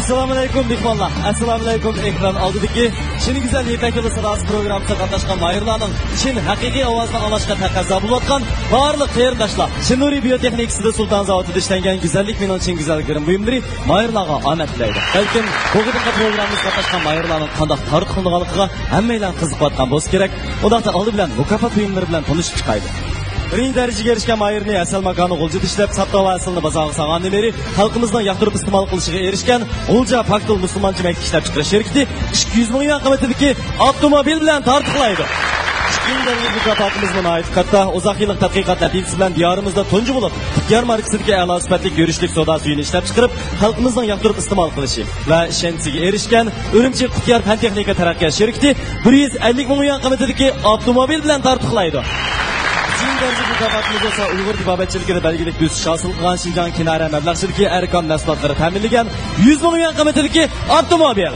Assalomu alaykum mehmonlar. Assalomu alaykum ekran oldidagi Chin Güzel Yepak Yo'li sadasi programida qatnashgan mayirlarning chin haqiqiy ovozini olishga taqozo bo'layotgan barliq qarindoshlar. Chinuriy biotexnikasida Sulton zavodida ishlangan go'zallik bilan chin go'zallik buyumlari mayirlarga omad tilaydi. Balkim bugungi programmamizga qatnashgan mayirlarning qanday tarixlanganligiga hammalar qiziqayotgan bo'lsa kerak. Undaqda oldi bilan mukofot buyumlari bilan tanishib chiqaydi. Birinchi darajaga erishgan mayirni asal makoni g'ulja ishlab satto va aslini bozorga solgandan beri xalqimizning yoqtirib iste'mol qilishiga erishgan G'ulja Paktul musulmoncha maktab ishlab chiqarish shirkati 200 million qiymatidagi avtomobil bilan tartiblaydi. Shuningdek, mukofotimiz munoyib katta uzoq yillik tadqiqot natijasi bilan diyorimizda tunji bo'lib, Tikyar markasidagi a'lo sifatli yurishlik soda suyini ishlab chiqarib, xalqimizning yoqtirib iste'mol qilishi va ishonchiga erishgan Urumchi Tikyar fan texnika taraqqiyot shirkati 150 million qiymatidagi avtomobil bilan tartiblaydi. Jindarzi mukofotimizda esa Uyg'ur tibobatchiligini belgilik bo'sish hosil qilgan Xinjiang Kinara mablag' shirkati Arkon mahsulotlari ta'minlagan 100 million qiymatidagi avtomobil.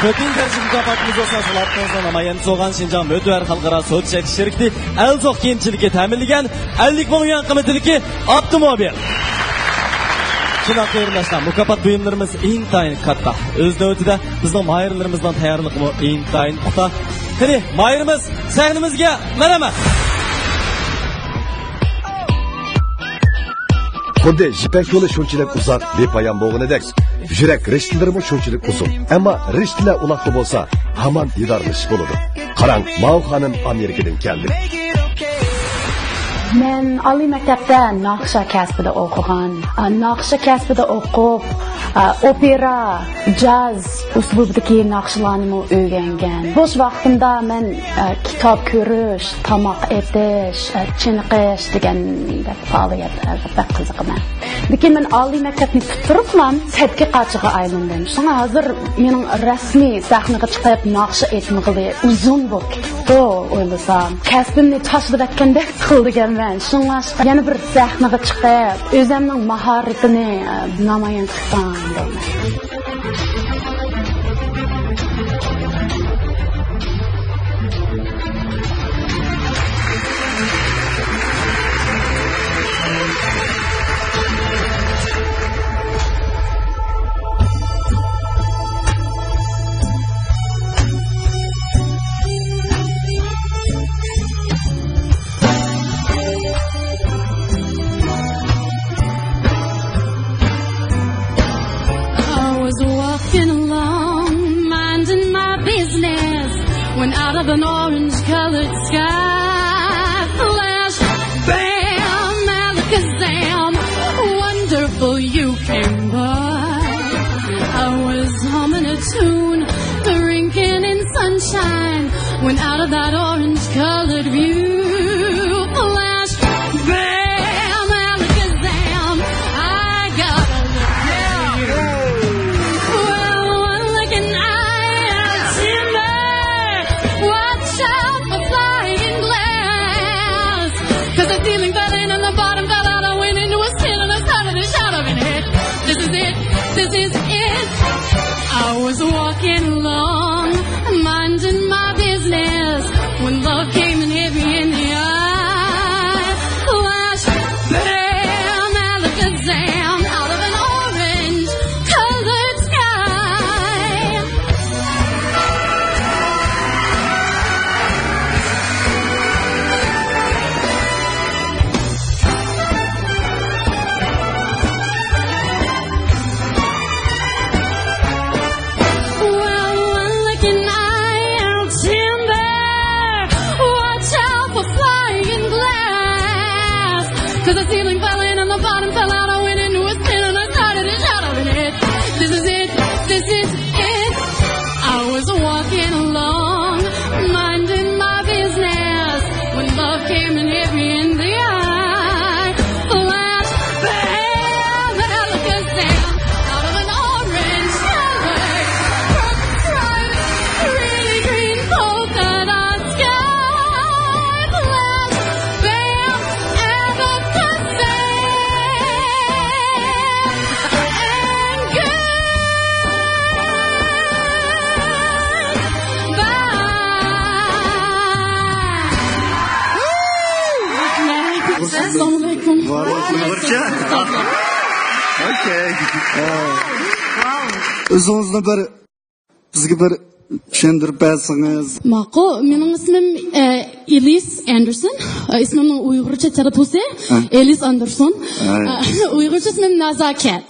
To'rtinchi daraja mukofotimizda esa Salatqonda namoyon bo'lgan Xinjiang Mödvar xalqaro so'z shirkati Alzoq kiyimchilikka ta'minlagan 50 million qiymatidagi avtomobil. Shunday qarindoshlar, mukofot buyumlarimiz intayin katta. O'z navbatida bizning mayirlarimizdan tayyorligimiz intayin puxta. Qani, mayirimiz sahnimizga marhamat. Xuddi Yepak yo'li shunchalik uzoq, bepoyon bo'lganidek, yurak rishtalarimi shunchalik uzun. Ammo rishtalar uloqli bo'lsa, hamon didorlashish bo'ladi. Qarang, Mao xonim Amerikadan keldi. Men oliy maktabda naqsha kasbida o'qigan. Naqsha kasbida o'qib, opera, jaz uslubidagi naqshlarni o'rgangan. Bo'sh vaqtimda men kitob ko'rish, tomoq etish, chiniqish degan faoliyatlarga qiziqaman. Lekin men oliy maktabni bitiribman, tadqiqotchiga aylandim. Shunga hozir mening rasmiy sahnaga chiqib naqsha etmag'ili uzun bo'lib ketdi, o'ylasam. Kasbimni tashlab ketgandek qildiganman. Shunga yana bir sahnaga chiqib, o'zimning mahoratini namoyon qilsam. Out of an orange-colored sky, flash, bam, alakazam, wonderful you came by. I was humming a tune, drinking in sunshine, when out of that orange-colored view, flash, bam, alakazam, I got a look at you. Well, one look and I'll timber. Watch out for flying glass, 'cause the ceiling fell in and the bottom fell out. I went into a spin and I started to shout up and hit. This is it, this is it. I was walking along, minding my business, when love came and hit me in the eye. Flash, bam, alakazam, out of an orange-colored sky. Well, one look and I'll timber. Watch out for flying glass, 'cause the ceiling fell in and the bottom fell out. I went into a spin and I started to shout up and hit. This is it, this is it. I was walking along, minding my business, when love came and hit me in the eye. Flash, bam, alakazam, out of an orange-colored, bright, really green polka dot sky. Flash, bam, alakazam, and goodbye. Assalamu alaikum. Okay. Wow. O'zingizni bir bizga bir tushuntirib bersangiz. Ma'qul, mening ismim Elis Anderson. Ismimning uyg'urcha talaffuzi Elis Anderson. Uyg'urcha ismim Nazakat.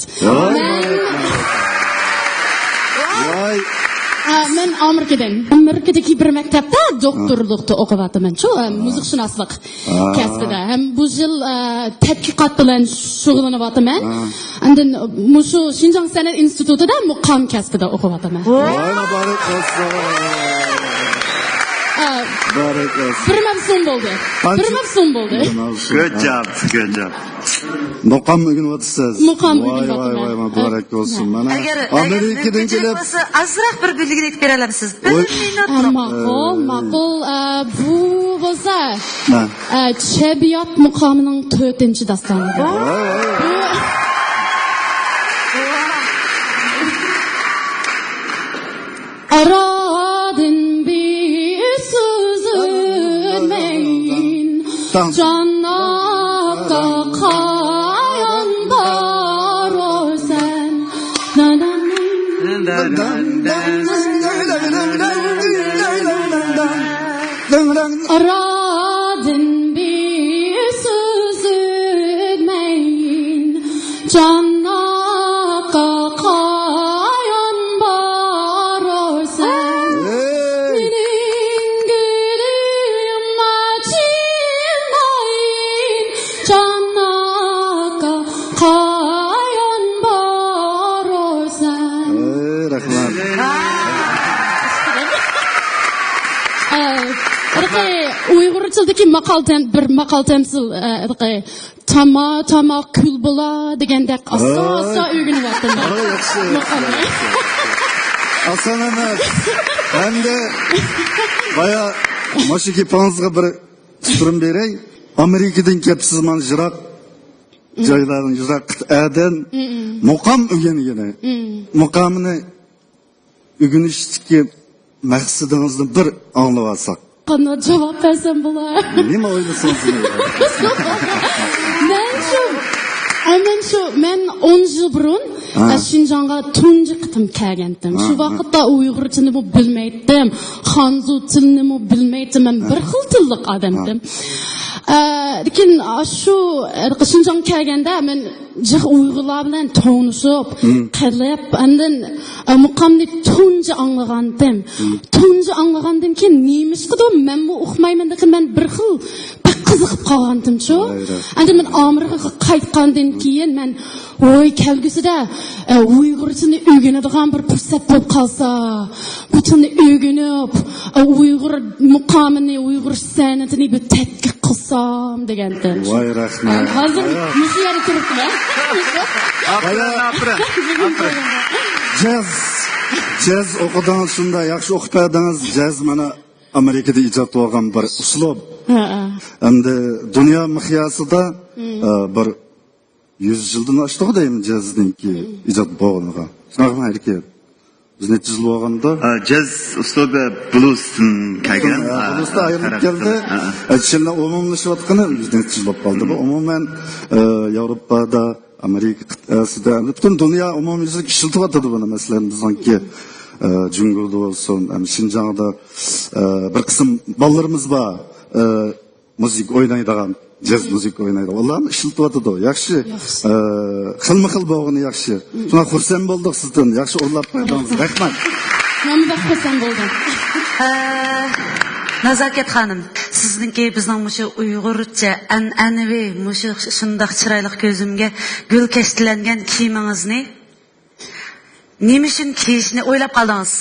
Men Amerikadagi bir maktabda doktorlikni o'qiyapman. Shu musiqshunoslik kasbida. Ham bu yil tadqiqot bilan shug'ullanyapman. Undan shu Xinjiang san'at institutida muqam kasbida o'qiyapman. Bir mavsum bo'ldi. Good job. Muqam o'rganayapsiz. Muqam o'rganyapman. Voy, muborak bo'lsin. Mana Amerikadan kelib azroq bir bilgilik bera olasiz. Bir minutlik. Ma'qul. Bu bo'lsa Chebiyot muqomining 4-dastoni. Aradın bir sözünmeyin Cannata kayan var o sen Aradın bir sözünmeyin Cannata kayan var o sen Benim gülüm açılmayın Cannata kayan var o sen rahmat. Uyg'urchadagi bir maqol tamsil tama kul bo'la degandek asosa o'rganyapman. Asan emas. Hamda baya maşı kepangizga bir tuturum beray. Amerikadan kelibsiz mana jiroq joylardan jiroq qit'adan muqam o'rganigani. Muqamini o'rganishdagi maqsadingizni bir anglab olsak. Qanday javob bersam bo'lar? Nima o'ylaysiz? Men 10 yil burun Xinjiangga tunji qitim kelgandim. Shu vaqtda uyg'urchani bilmaydim, Hanzu tilini bilmaydim. Men bir xil tillik odamdim. Lekin shu Xinjiang kelganda men uyg'urlar bilan tanishib, qilib, andan muqamni tunji anglagandim. Tunji anglagandan keyin nemishqidim, men bu o'qimayman degan men bir xil qiziqib qolgandim-chu. Endi men Amerikaga qaytgandan keyin men voy kelgusida uyg'urchani o'rganadigan bir fursat bo'lib qolsa, bu tilni o'rganib, uyg'ur muqomini, uyg'ur san'atini bir tadqiq qilsam degandim. Voy rahmat. Hozir shu yerga turibman. Jaz o'qidingiz shunda yaxshi o'qib berdingiz. Jaz mana Amerikada ijod bo'lgan bir uslub. Endi dunyo miqyosida bir 100 yildan oshdi deymi jazdinki ijod bo'lganiga. Shunaqa aytgan. Biz necha yil bo'lganda jaz uslubi bluesdan kelgan. Bluesda ayrilib keldi. Shunda umumlashayotgani necha yil bo'lib qoldi. Bu umuman Yevropada, Amerika qit'asida, butun dunyo umumyuzlik ishlatyapti buni. Masalan, bizningki Cungurda olsun, Xinjiangda bir qism bolalarimiz bor. Müzik oynaydigan, jaz müzik oynaydi. Ularni ishlatyapti. Yaxshi. Xilma-xil bo'lgani yaxshi. Shuna xursand bo'ldik sizdan. Yaxshi o'ylab qo'ydingiz. Rahmat. Men de xursand bo'ldim. Nazakat xonim, sizningki bizning mushu uyg'urcha an'anaviy mushu shundoq chiroyli ko'zimga gul kashtilangan kiyimingizni nima uchun kiyishni o'ylab qoldingiz?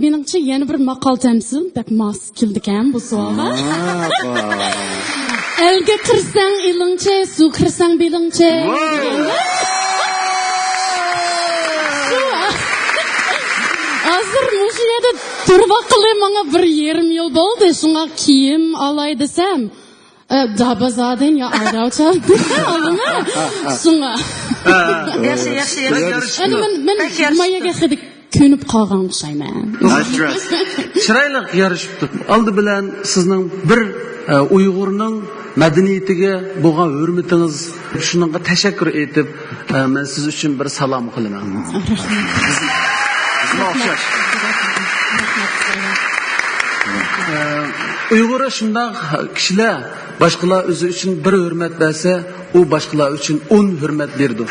Menimcha yana bir maqol tamsil bak mos keldikan bu savolga. Elga kirsang ilingcha, suv kirsang belingcha. Hozir mushu yerda turib qilib menga 1,5 yil bo'ldi. Shunga kiyim olay desam, dabazadan ya ayravcha. Shunga. Yaxshi. Men mayaga xidik ko'nib qolgan o'xshayman. Chiroyli yarishibdi. Oldi bilan sizning bir Uyg'urning madaniyatiga bo'lgan hurmatingiz shunga tashakkur etib, men siz uchun bir salom qilaman. Bizga o'xshash. Uyg'ur shunday kishilar boshqalar o'zi uchun bir hurmat bersa, u boshqalar uchun 10 hurmat berdi.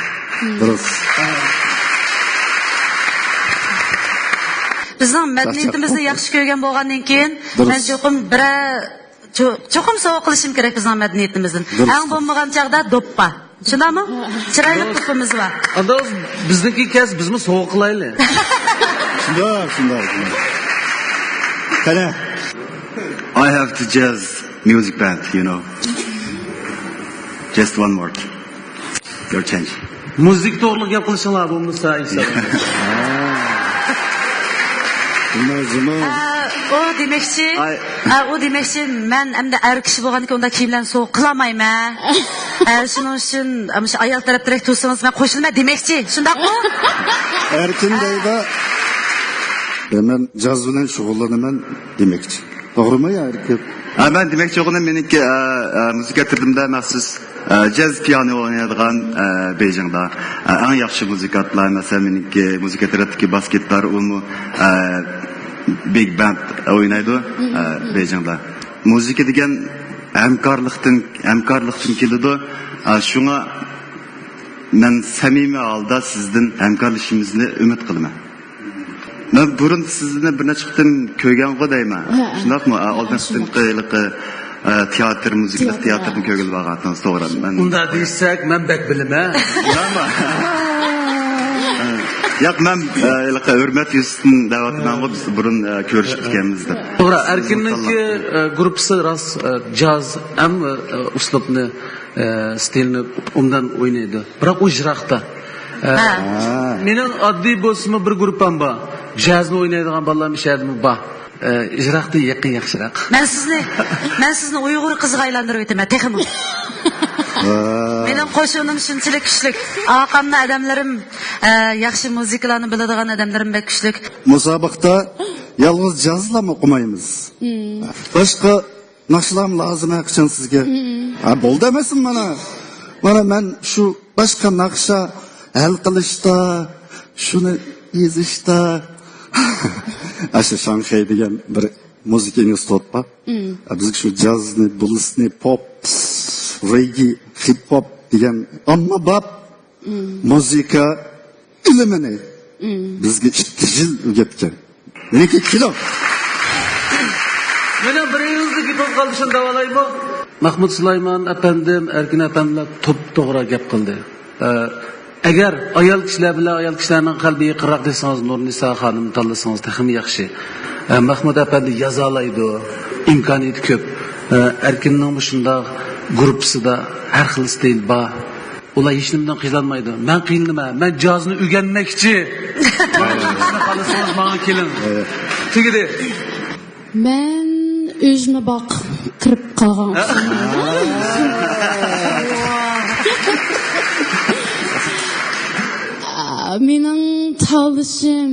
Bizning madaniyatimizni yaxshi ko'rgan bo'lgandan keyin men cho'qim sovg'a qilishim kerak bizning madaniyatimizni. Eng bo'lmagan chaqda do'ppa. Shundaymi? Chiroyli do'ppamiz bor. Adoz bizniki kes bizmi sovg'a qilaylik. Shunday. Qara. I have the jazz music band, you know. Just one word. Your change. Muzik to'g'riliq gap qilishinglar bo'lmasa, o demakchi men endi er kishi bo'lgandan unda kiyimlarni sovuq qilmayman. Shuning uchun shu ayol taraf direkt tursangiz men qo'shilma demakchi. Shundaqmi? Erkin deydi. Men jaz bilan shug'ullanaman demakchi. To'g'rimi ya erkin? Ben demakchi o'g'lim meniki musiqa tilimda maxsus jaz piano o'ynaydigan Beijingda eng yaxshi muzikantlar masalan meniki musiqa tiridagi basketlar uni big band oynaydı Beijingda. Müzik degan hamkorlikdan keladi. Şuna men samimiy holda sizdan hamkorlashimizni umid qilaman. Men burun sizni bir nechadan ko'rgan qo'dayman. Shundaqmi? Oldindan qiyliqi teatr, musiqa teatrni ko'rgan vaqtdan to'g'ri. Men unda deysak, men bek bilaman. Yo'q, men hurmat yuzasidan da'vatman biz burun ko'rishib ketganmizda. To'g'ri, Erkinninki gruppasi rost jaz ham uslubni stilni undan o'ynaydi. Biroq u ijroqda. Mening oddiy bo'lsa bir gruppam bor. Jazni o'ynaydigan bolalar mishadimi bor. Ijroqda yaqin yaxshiroq. Men sizni Uyg'ur qizga aylantirib o'taman, texmi. Mening qo'shinim shunchalik kuchli. Aqamni odamlarim yaxshi musiqalarni biladigan odamlarim bek kuchli. Musobaqada yolg'iz jazlarni o'qimaymiz. Boshqa naqshlar lozim ekan sizga. Bo'ldi emasmi mana? Mana men shu boshqa naqsha hal qilishda, shuni yezishda Asha Shanxay degan bir musiqa instituti bor. Biz shu jazni, bluesni, pop, reggae, hip hop degan ommabop musiqa ilmini bizga 2 yil o'rgatgan. Meniki kilo. Mana bir yillik to'qolishni davolaymi? Mahmud Sulaymon apandim, Erkin apamlar to'g'ri gap qildi. Agar ayol kishilar bilan ayol kishilarning qalbiga qiroq desangiz, Nurnisa xonim tanlasangiz texmi yaxshi. Mahmud apandi yozalaydi, imkoniyati ko'p. Erkinning shunday gruppasida har xil stil bor. Ular hech nimadan qiynalmaydi. Men qiynalmayman. Men jazni o'rganmoqchi. Mana qolasangiz menga keling. Tegidi. Men o'zimni boq kirib qolgan. Mening tanlashim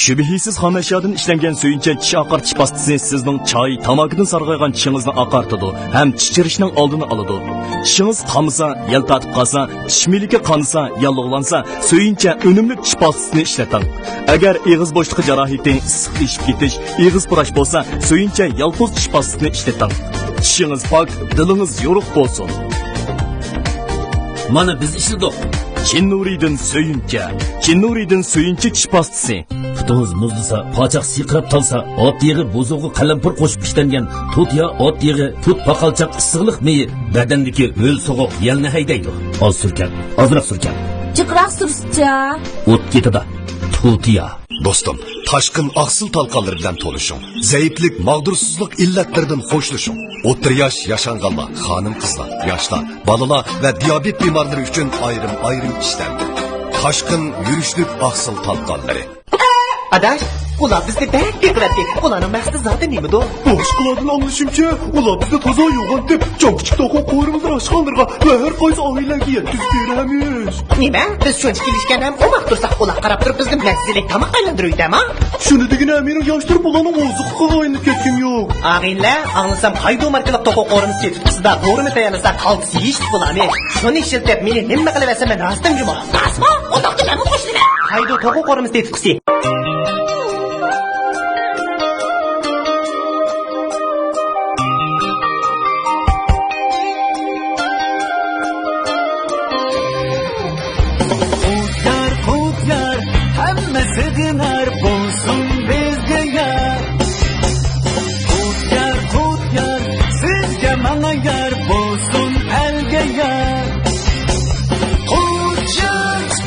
Şübihisiz xomashyodan ishlangan suyunchak tish oqartish pastasi sizning choy, tamakidan sarg'aygan tishingizni oqartadi, ham tichirishning oldini oladi. Tishingiz qamisa, yaltatib qolsa, tish miliki qonsa, yallig'lansa, suyuncha unumli tish pastasini ishlating. Agar og'iz bo'shlig'i jarohati, issiq ishib ketish, og'iz purash bo'lsa, suyuncha yalpoz tish pastasini ishlating. Tishingiz pok, dilingiz yo'ruq bo'lsin. Mana biz ishladik. Chinnuridan suyunchi tish pastasi. Putunuz muzlasa, pochaq siqrab talsa, ot yig'i buzug'i qalampir qo'shib ishlangan tut ya ot yig'i, tut paqalchaq issiqlik meyi badandagi ho'l so'g'oq yalni haydaydi. Ozroq surkan. Jiqroq sursa. O't ketadi. Tutiya. Dostum, taşkın aksıl talqanları bilen toluşun. Zayıflık, mağdursuzluk illetlerden hoşluşun. Otur yaş yaşanğanlar, hanım kızlar, yaşlar, balalar ve diyabet bimarları için ayrım işlendi. Taşkın yürüşlük aksıl talqanları. Adaş, ular bizde bek beklettik. Ulanın maqsadi zaten neydi o? Boşqalardan anlaşımcha, ular bizga toza yo'g'on deb, jon-kichik to'qo qo'yrimizdan oshxonlarga va har qaysi oilaga yetkazib beramiz. Nima? Biz shuncha kelishgan ham o'maq tursak, ular qarab turib bizni mazzilik tomoq aylantiruvdimi? Shuni degina meni yoshlar bularning oziqqa qo'yinib ketgim yo'q. Ag'inglar, anglasam qaydo markalab to'qo qo'yrimib ketibsizda, to'g'rimi tayyorlasa qalbisi yeyishdi bularni. Shuni ishiltib meni nima qilaversa men rostdan gumoh. Rasmo, uloqda nima qo'shdilar? Qaydo to'qo qo'yrimiz tetibqisi.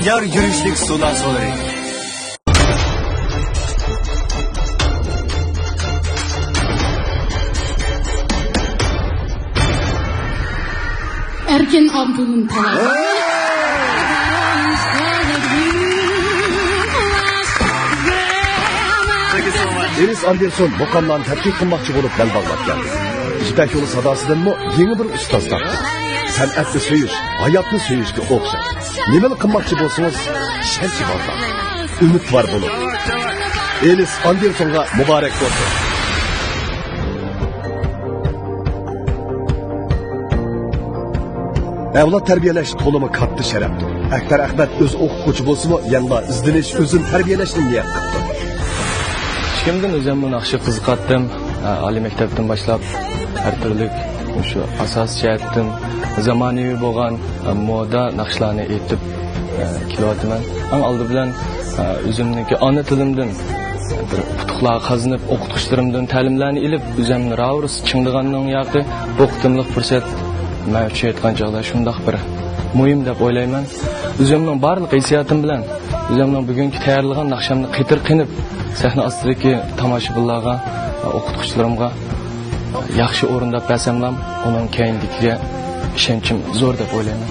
Yar yürüyüşlük sular soları. Erken Abdul'un tarzı. Elis Anderson mukamdan tadqiq qilmoqchi bo'lib bel bog'lab keldi. İpek yolu sadasıdanmı yeni bir ustaz taptı. San'atni söyish, hayotni söyishga o'xshash. Nimani qilmoqchi bo'lsangiz, shanchi borlar. Umid var bo'lib. Elis Andersonga muborak bo'lsin. Avlod tarbiyalash to'limi katta sharafdir. Akbar Ahmad o'z o'quvchi bo'lsa-mu, yanada izlanish, o'zini tarbiyalashni niyat qildi. Kimdan o'zim buni yaxshi qiziqatdim. Oliy maktabdan boshlab har turli shu asos jihatdan zamonaviy bo'lgan moda naqshlarni aytib kelyapman. Eng oldi bilan o'zimniki ona tilimdan putuqlar qazinib o'qituvchilarimdan ta'limlarni ilib o'zimni ravrus chingdiganning yoqi o'qitimlik fursat mavjud etgan joylar shundoq bir muhim deb o'ylayman. O'zimning barliq hissiyotim bilan o'zimning bugungi tayyorlagan naqshamni qitir qinib sahna ostidagi tomoshabinlarga o'qituvchilarimga yaxshi o'rindab bersamlam, uning keyingiga ishonchim zo'r deb o'ylayman.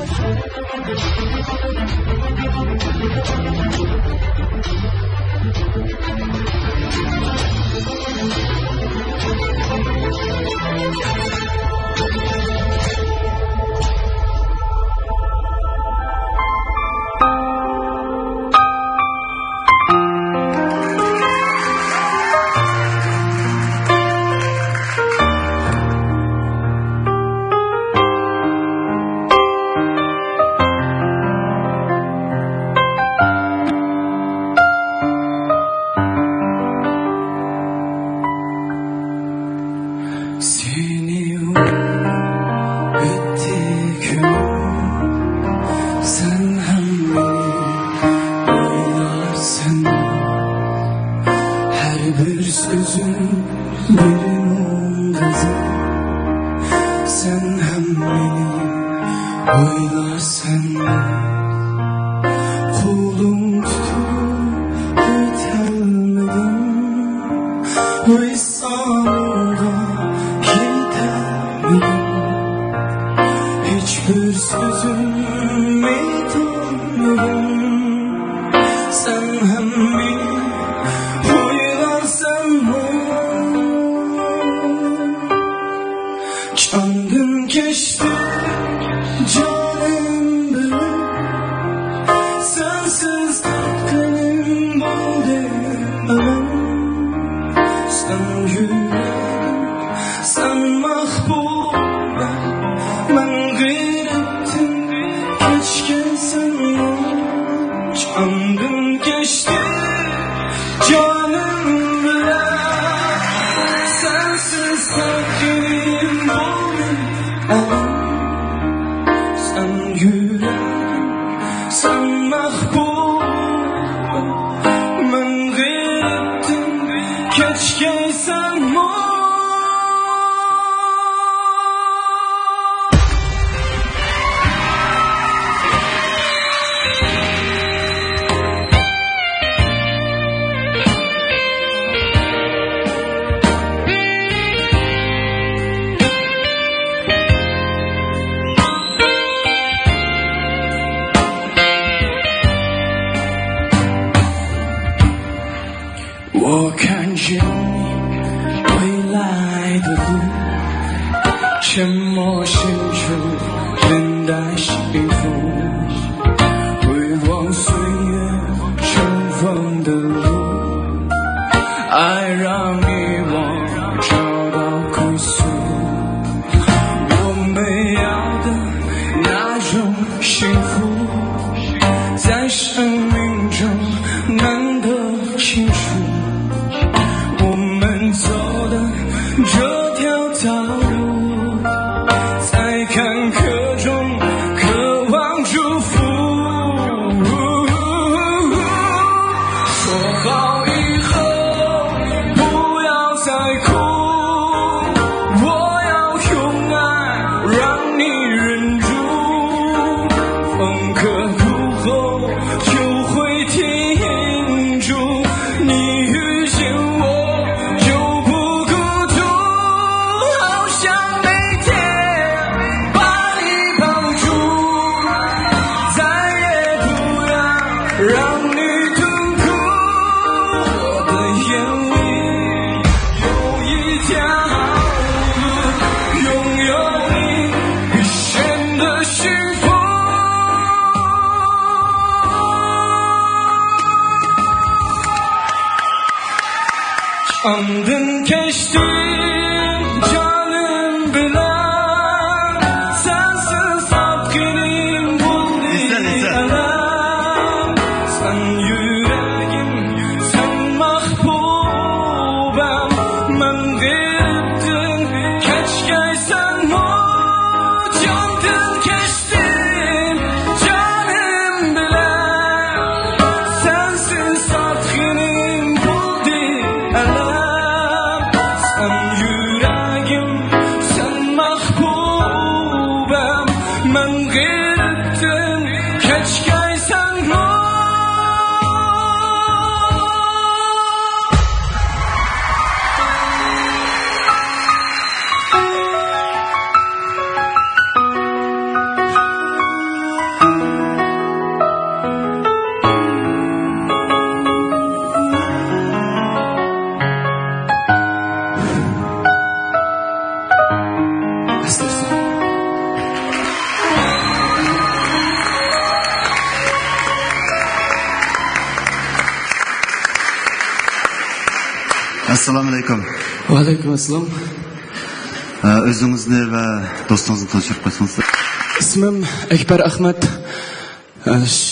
沉默深处等待幸福，回望岁月尘封的路，爱让遗忘找到归宿，我们要的那种幸福，在生命中难得清楚，我们走的这条道路，在坎坷中渴望祝福。说好以后不要再哭，我要用爱让你忍住，风可过后就会停住，你遇见我就不孤独，好想每天把你抱住，再也不要让你痛苦，我的眼里有一条路，拥有你一生的幸福。Andın geçti canım bilen, sensiz sevgilim buldu elem. Sen yüreğim, sen mahbubem, ben gittin keçkeysen o candın geçtin canım bilen, sensiz sevgilim buldu elem. Sen yüreğim, sen mahbubem, ben gittin keçkeysen o. Assalomu alaykum. Va alaykum assalom. O'zingizni va do'stingizni tanishtirib qo'ysangiz. İsmim Ekber Ahmet.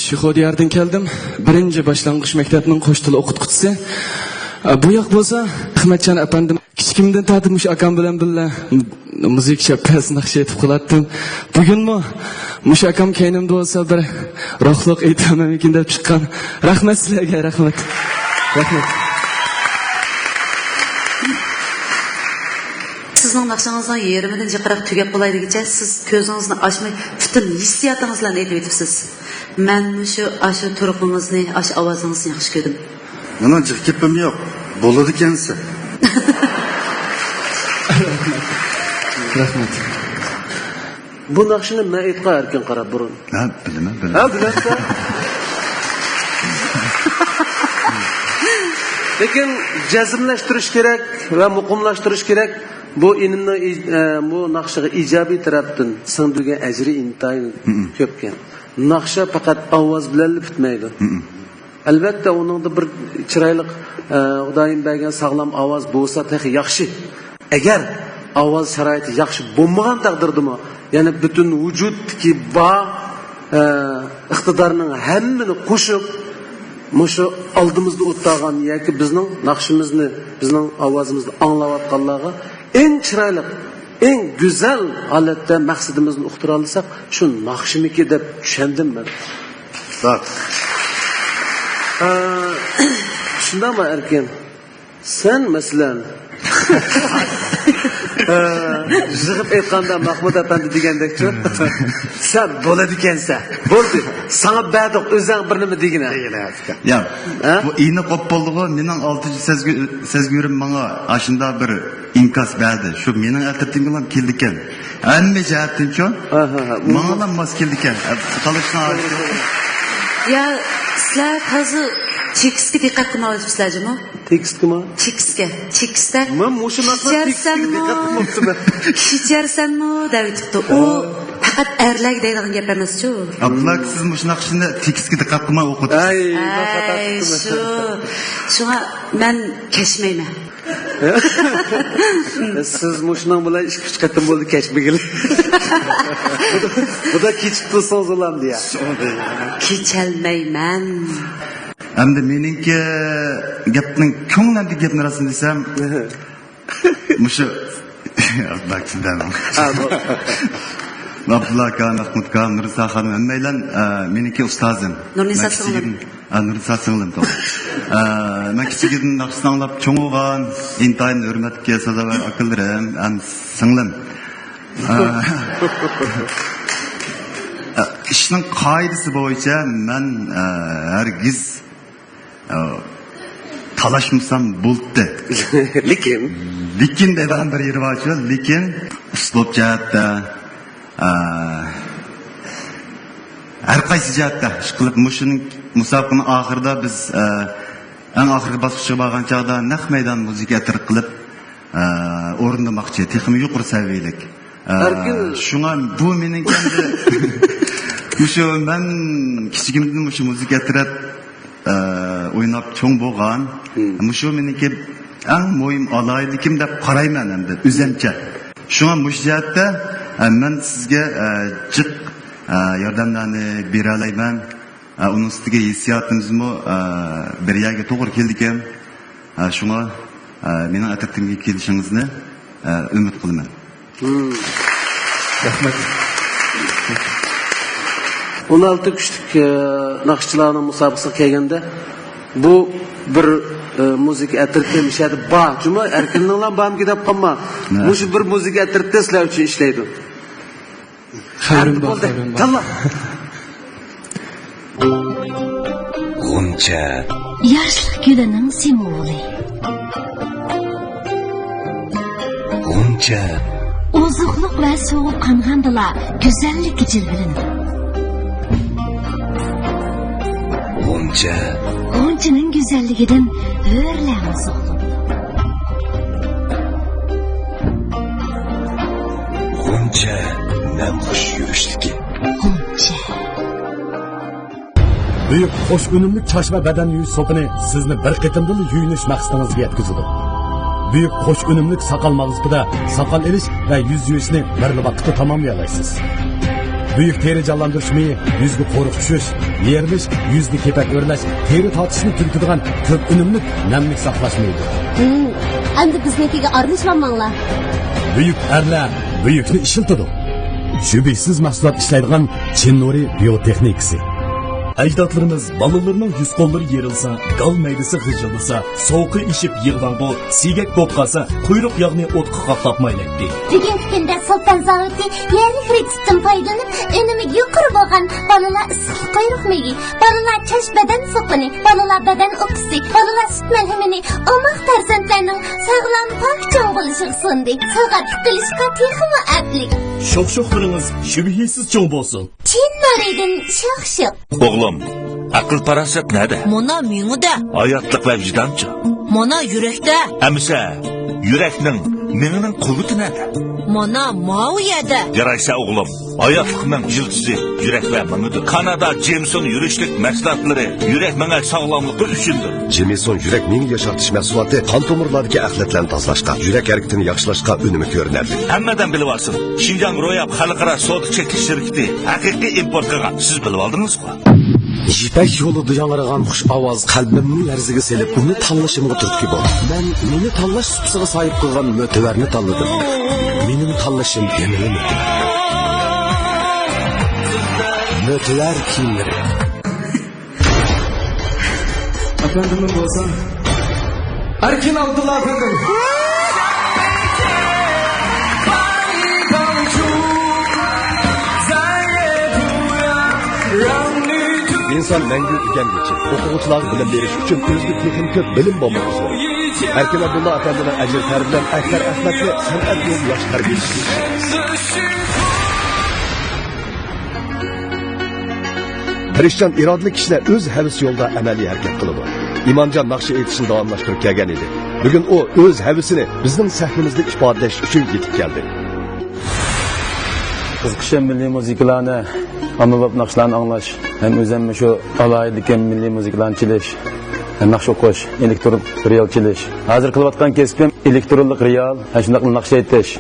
Şihodiyardan keldim. Birinci başlangıç mektebinin qo'sh til o'qituvchisi. Bu yoq bo'lsa Ahmetcan apandim. Kichkimdan tatmush akam bilan birga muzik shapkas naqsh etib qilatdim. Bugunmi mush akam kaynimda bo'lsa bir rohliq aytaman ekan deb chiqqan. Rahmat sizlarga, rahmat. Rahmat. Sizning naqshangizni yerimidan jiqirib tugab qo'ylaydigicha siz ko'zingizni ochmay butun hissiyotingiz bilan aytib o'tibsiz. Men shu turqingizni, ovozingizni yaxshi ko'rdim. Mana jiqipim yo'q. Bo'ladi ekansiz. Rahmat. Bu naqshni men aytgan erkin qarab burun. Ha, bilaman. Ha, bilasan. Lekin jazmlashtirish kerak va muqimlashtirish kerak. Bu inimni bu naqshaga ijobiy tarafdan singdirgan ajri intayin ko'pkan. Naqsha faqat ovoz bilan bitmaydi. Albatta uningda bir chiroyli Xudoyim bergan sog'lom ovoz bo'lsa texi yaxshi. Agar ovoz sharoiti yaxshi bo'lmagan taqdirdami, ya'ni butun vujuddagi iqtidorning hammani qo'shib mushu oldimizda o'tgan yoki bizning naqshimizni, bizning ovozimizni anglayotganlarga eng chiroyli, eng go'zal holatda maqsadimizni uqtira olsak, shu naqshimiki deb tushundim men. Shundaymi erkin? Sen masalan yig'ib aytganda Mahmud apandi degandekchi, sen bo'ladi ekansan. Bo'ldi. Sana berdik o'zing bir nima degina. Ya, bu iğne qo'pollig'i mening 6-sezgirim menga ashunda bir inkas berdi. Shu mening altimga ham keldi ekan. Hamma jihatdan-chi? Menga ham mos keldi ekan. Qolishni Ya, sizlar hozir Tekstga diqqat qilmayapsizlarmi? Tekstmi? Tekstda. Men mushunaqni tekstga diqqat qilmoqchiman. Kicharsanmi debdi. U faqat erlar deydigan gap emas-ku. Abdulla siz mushunaqa ishni tekstga diqqat qilmay o'qiyapsiz. Ay, shunga men kechmayman. Siz mushundan bilan 2-3 qatim bo'ldi kechmagil. Bu da kechikdi so'zilam deya. Kechalmayman. Endi meningki gapning ko'nglimdagi gapni rasm desam, mushu Abdulladan. Abdulla Khan, Mahmud Khan, Nurisa Xon hammaylar meningki ustozim. Nurisa singlim. Nurisa singlim to'g'ri. Men kichikdan naqshni anglab cho'ng'igan, intayin hurmatga sazovor aqllarim, ham singlim. İşning qoidasi bo'yicha men hargiz talashmasam bo'ldi. Lekin degan bir yeri bor, lekin uslub jihatda har qaysi jihatda ish qilib mushuning musobaqaning oxirida biz eng oxirgi bosqichga borgan chog'da naq maydon muzika tarq qilib o'rinlamoqchi, texnik yuqori saviyalik. Shunga bu mening kendi mushu men kichigimdan mushu muzika tarq o'ynab cho'ng bo'lgan. Mushu meniki eng muhim alaylikim deb qarayman endi o'zimcha. Shunga mush jihatda men sizga jiq yordamlarni bera olaman. Uning ustiga hissiyotimizmi bir yerga to'g'ri keldi ekan. Shunga mening atrofimga kelishingizni umid qilaman. Rahmat. 16 kuchlik naqshchilarning musobaqasiga kelganda bu bir muzika atrofimishadi bor. Juma erkinliklar bormi deb qolma. Mushu bir muzika atrofda sizlar uchun ishlaydi. Xayrim bor. Tamam. G'uncha yoshlik gulining simvoli. G'uncha oziqliq va sovuq qangandilar go'zallik jilvilindi. G'unchaning go'zalligidan o'rlamiz o'g'lim. G'uncha namxush yurishligi. G'uncha Büyük hoş ünümlü çaş ve beden yüz sopini sizni bir qitimda yuyinish maqsadingizga yetkazadi. Büyük hoş ünümlük sakal mağızkıda sakal eriş ve yüz yuyishni bir vaqtda tamamlayolasiz. Büyük teri canlandırışmayı, yüzlü qo'riq tushish, yerilish, yüzlü kepak o'rlash, teri tortishni turtadigan ko'p ünümlük namlik saqlashmaydi. Endi biznikiga aralashmanglar. Büyük erlar büyükni ishiltadi. Shubhasiz mahsulot ishlaydigan Chinnuri biotexnikasi. Ajdodlarimiz balalarning yuz qo'llari yerilsa, gal maydasi g'ijildasa, sovuqi ishib yig'dan bu sigak bo'lib qolsa, quyruq yog'ni o'tqa qatlapmaylikdi. Bugungi kunda Sulton zavodi yerli kreditdan foydalanib, unumi yuqori bo'lgan bolalar issiq quyruq megi, bolalar chash badan so'qini, bolalar badan o'qisi, bolalar sut malhamini, omoq farzandlarning sog'lom pok cho'ng bo'lishiga sundi. Sog'atlik qilishga texmi atlik. Sho'x-sho'xlaringiz shubhasiz cho'ng bo'lsin. Chinnoridan sho'x-sho'x. O'g'lim, aql parasat nada? Mana mingida. Hayotlik va vijdonchi. Mana yurakda. Amsa, yurakning mingning quvvati nada? Mana maviyada. Yaraysa o'g'lim, hayotlikning yildizi yurak va mingidir. Kanada Jameson yurishlik mahsulotlari yurak mingi sog'lomligi uchundir. Jameson yurak mingi yashatish mahsuloti qon tomirlaridagi axlatlarni tozalashga, yurak harakatini yaxshilashga unumi ko'rinadi. Hammadan bilib olsin. Xinjiang Royab xalqaro savdo chekish shirkati haqiqiy import qilgan. Siz bilib oldingizmi? Yipak yo'lida yangragan xush ovoz qalbimni larziga selib, uni tanlashimga turtki bo'ldi. Men meni tanlash supsiga sahib qilgan motivarni tanladim. Mening tanlashim yenilim. Motivar kiyimlari. Efendim bo'lsa, Erkin Abdullah efendim. İnsan mangu ekanligicha o'quvchilarga bilim berish uchun o'zlik muhim ko'p bilim bo'lmoq kerak. Erkin Abdullah efendining ajr bilan Akbar Ahmadga san'at yo'li yosh tarbiyasi. Tirishchan irodali kishilar o'z havas yo'lida amaliy harakat qiladi. İmancan naqshi aytishni davomlashtirib kelgan edi. Bugun u o'z havisini bizning sahnamizda ifodalash uchun yetib keldi. Qiziqishi milliy muzikalarni, ommabop naqshlarni anglash, ham o'zimni shu alohida milliy muzikalarni chilish, naqsh o'qish, elektron real chilish. Hozir qilayotgan kasbim elektronlik real, shunday naqsh aytish.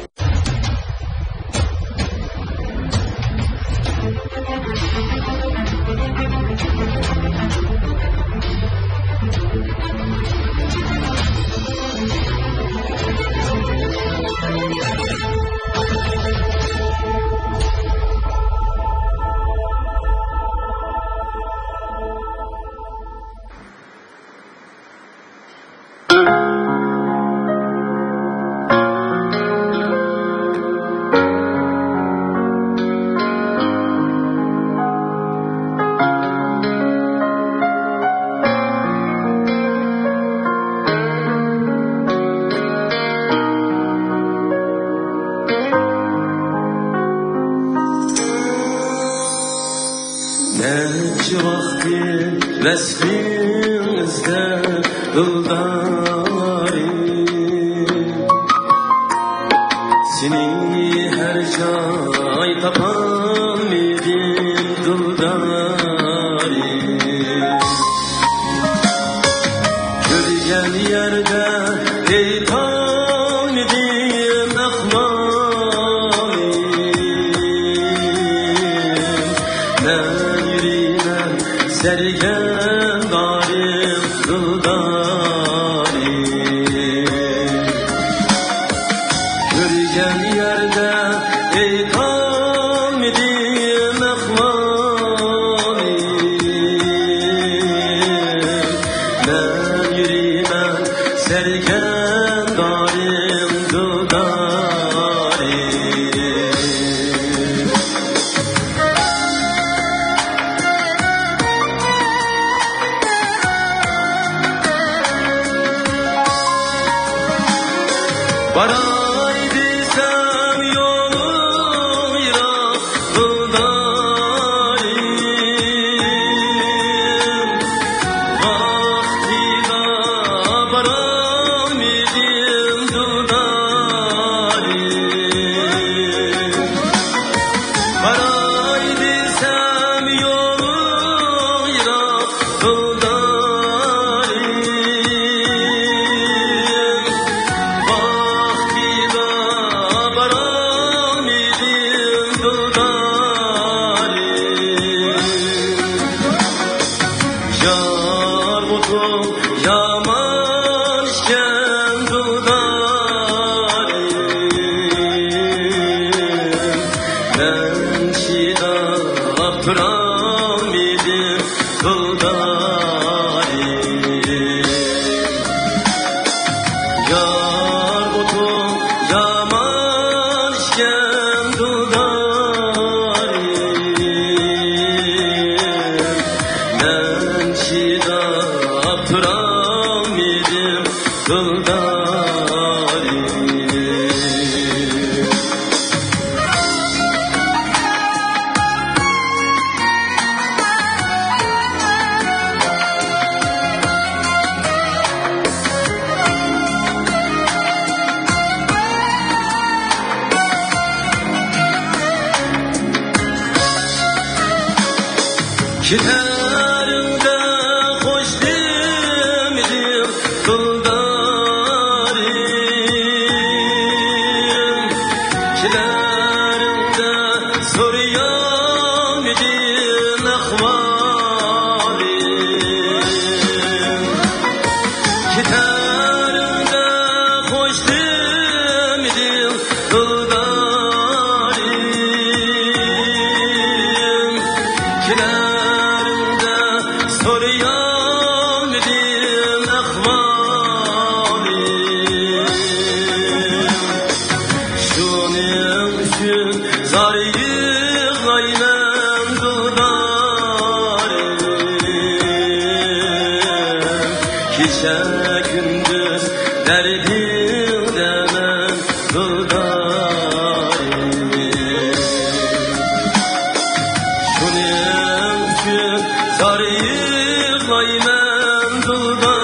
Sarıyıklayman dulda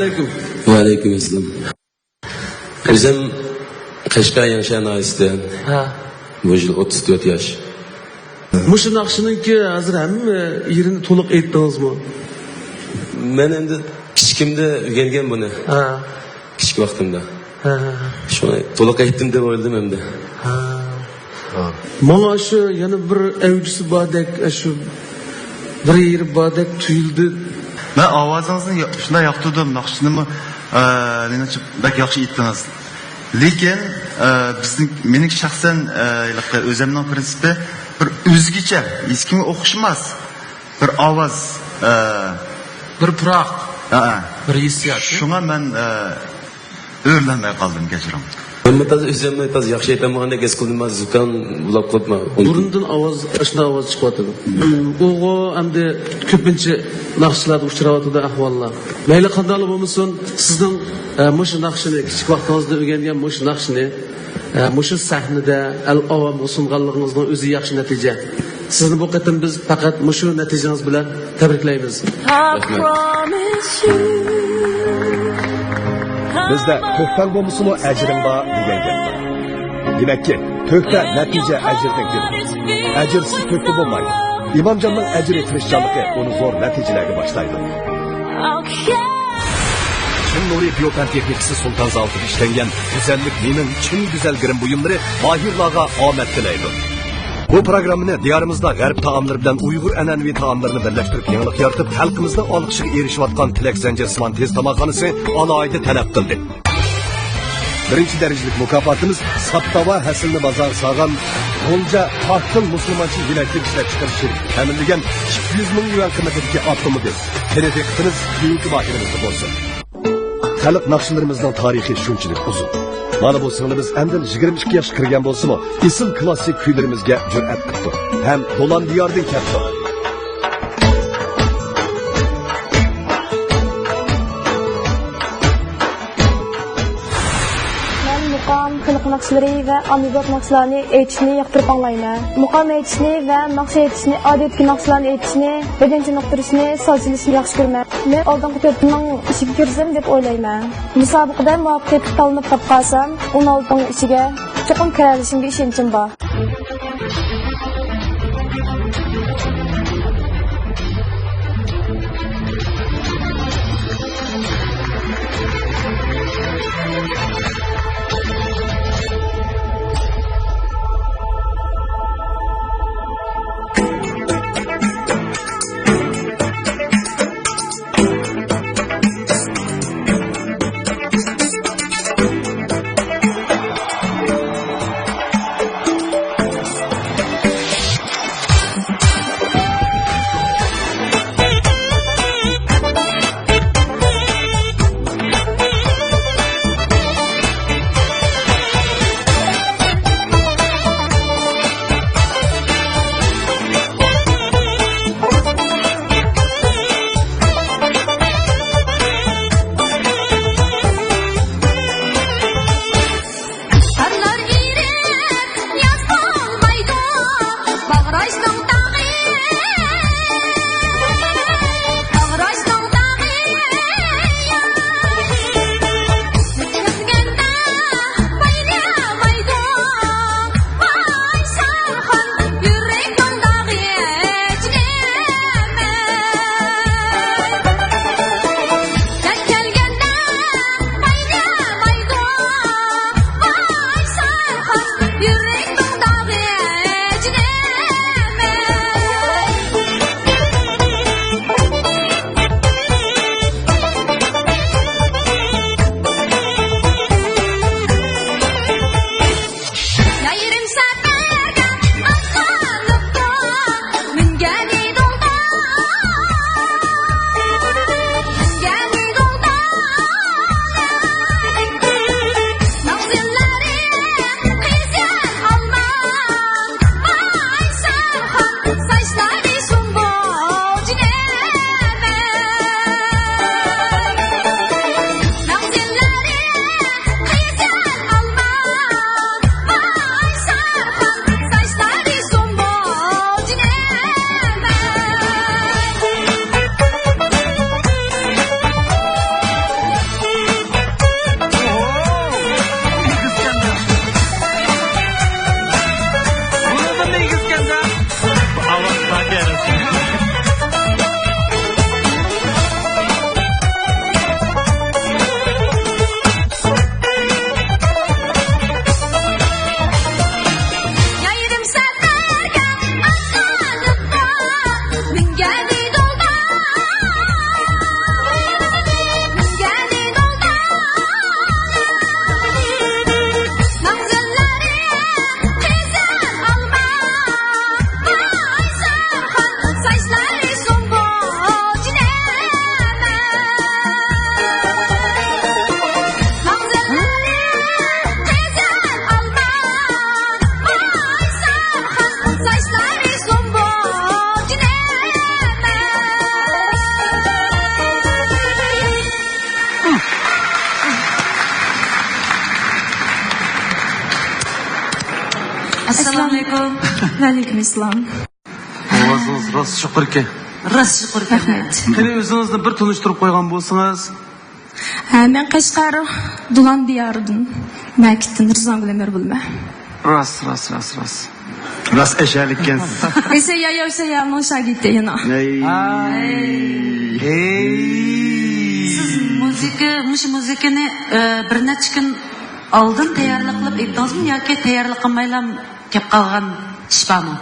alaykum. Va alaykum assalom. O'zim Qashqadaryo Yangshan oilasidan. Ha. Bu yil 34 yosh. Mushu naqshiniki hozir hamma yerini to'liq aytdingizmi? Men endi kichikimda o'rgangan buni. Ha. Kichik vaqtimda. Ha. Shuni to'liq aytdim deb o'yladim endi. Ha. Mana shu yana bir avjisi bordek, shu bir yeri bordek tuyuldi. Men ovozingizni shunday yoqtirdim, naqshinimi menimcha bak yaxshi aytdingiz. Lekin mening shaxsan o'zimning prinsipi bir o'zgacha, hech kimga o'xshamas bir ovoz, bir puroq, bir hissiyot. Shunga men o'rlanmay qoldim, kechiring. Men o'zimni yaxshi aytamagan gaz qildim, zukan bulab qotma. Burundan ovoz, ashna ovoz chiqyapti. O'g'o hamda ko'pincha naqshlarda uchrayotdi ahvollar. Mayli qanday bo'lmasin, sizning mushu naqshini kichik vaqtingizda o'rgangan mushu naqshini mushu sahnada al-avom sunganligingizning o'zi yaxshi natija. Sizni bu qatim biz faqat mushu natijangiz bilan tabriklaymiz. Bizda to'xtan bo'lmasimi ajring bor degan gap. Demakki, to'xta natija ajrdan keladi. Ajrsiz to'xta bo'lmaydi. İmamjonning ajri tirishchanligi uni zo'r natijalarga boshlaydi. Chin Nuriy Biokan texnikasi Sultan Zaltida ishlangan go'zallik mening chin go'zal girim buyumlari mohirlarga omad tilaydi. Bu programmani diyorimizda g'arb taomlari bilan Uyg'ur an'anaviy taomlarini birlashtirib yangilik yaratib, xalqimizning olqishiga erishayotgan Tilak Zanjirsimon tez tomoqxonasi alohida talab qildi. Birinchi darajalik mukofotimiz Saptava hasilni bozor sog'an G'ulja Xalqning musulmoncha yelaklik ishlab chiqarishi ta'minlagan 200 ming yuan qiymatidagi avtomobil. Teletekimiz keyingi bahirimizda bo'lsin. Xalq naqshlarimizning tarixi shunchalik uzun. Mana bu singilimiz endi 22 yoshga kirgan bo'lsa-mu, isil klassik kuylarimizga jur'at qildi. Ham Do'lan diyordan keldi. Muqam xalq naqshlari va amibot naqshlarni aytishni yoqtirib anglayman. Muqam aytishni va naqsh aytishni, odatdagi naqshlarni aytishni, bedanchi nuqtirishni, sozlashni yaxshi ko'raman. Men oldingi to'pning ishiga kirsam deb o'ylayman. Musobaqada muvaffaqiyat tanlab qolsam, uning oldingi ishiga cho'qim kirishimga ishonchim bor. saçları sombol Assalomu alaykum. Va alaykum assalom. Ovozingiz rost shukur ekan. Rost shukur rahmat. Qani o'zingizni bir tunishtirib qo'ygan bo'lsangiz. Men Qashqar Dulan diyoridan Makitdan Rizon Glamer bo'lma. Rost. Rost eshalikkansiz. Esa ya shagirdi yana. Siz muzikani bir necha kun oldin tayyorlab qilib aytdingizmi yoki tayyorlab qilmaylam kelib qolgan ish bormi?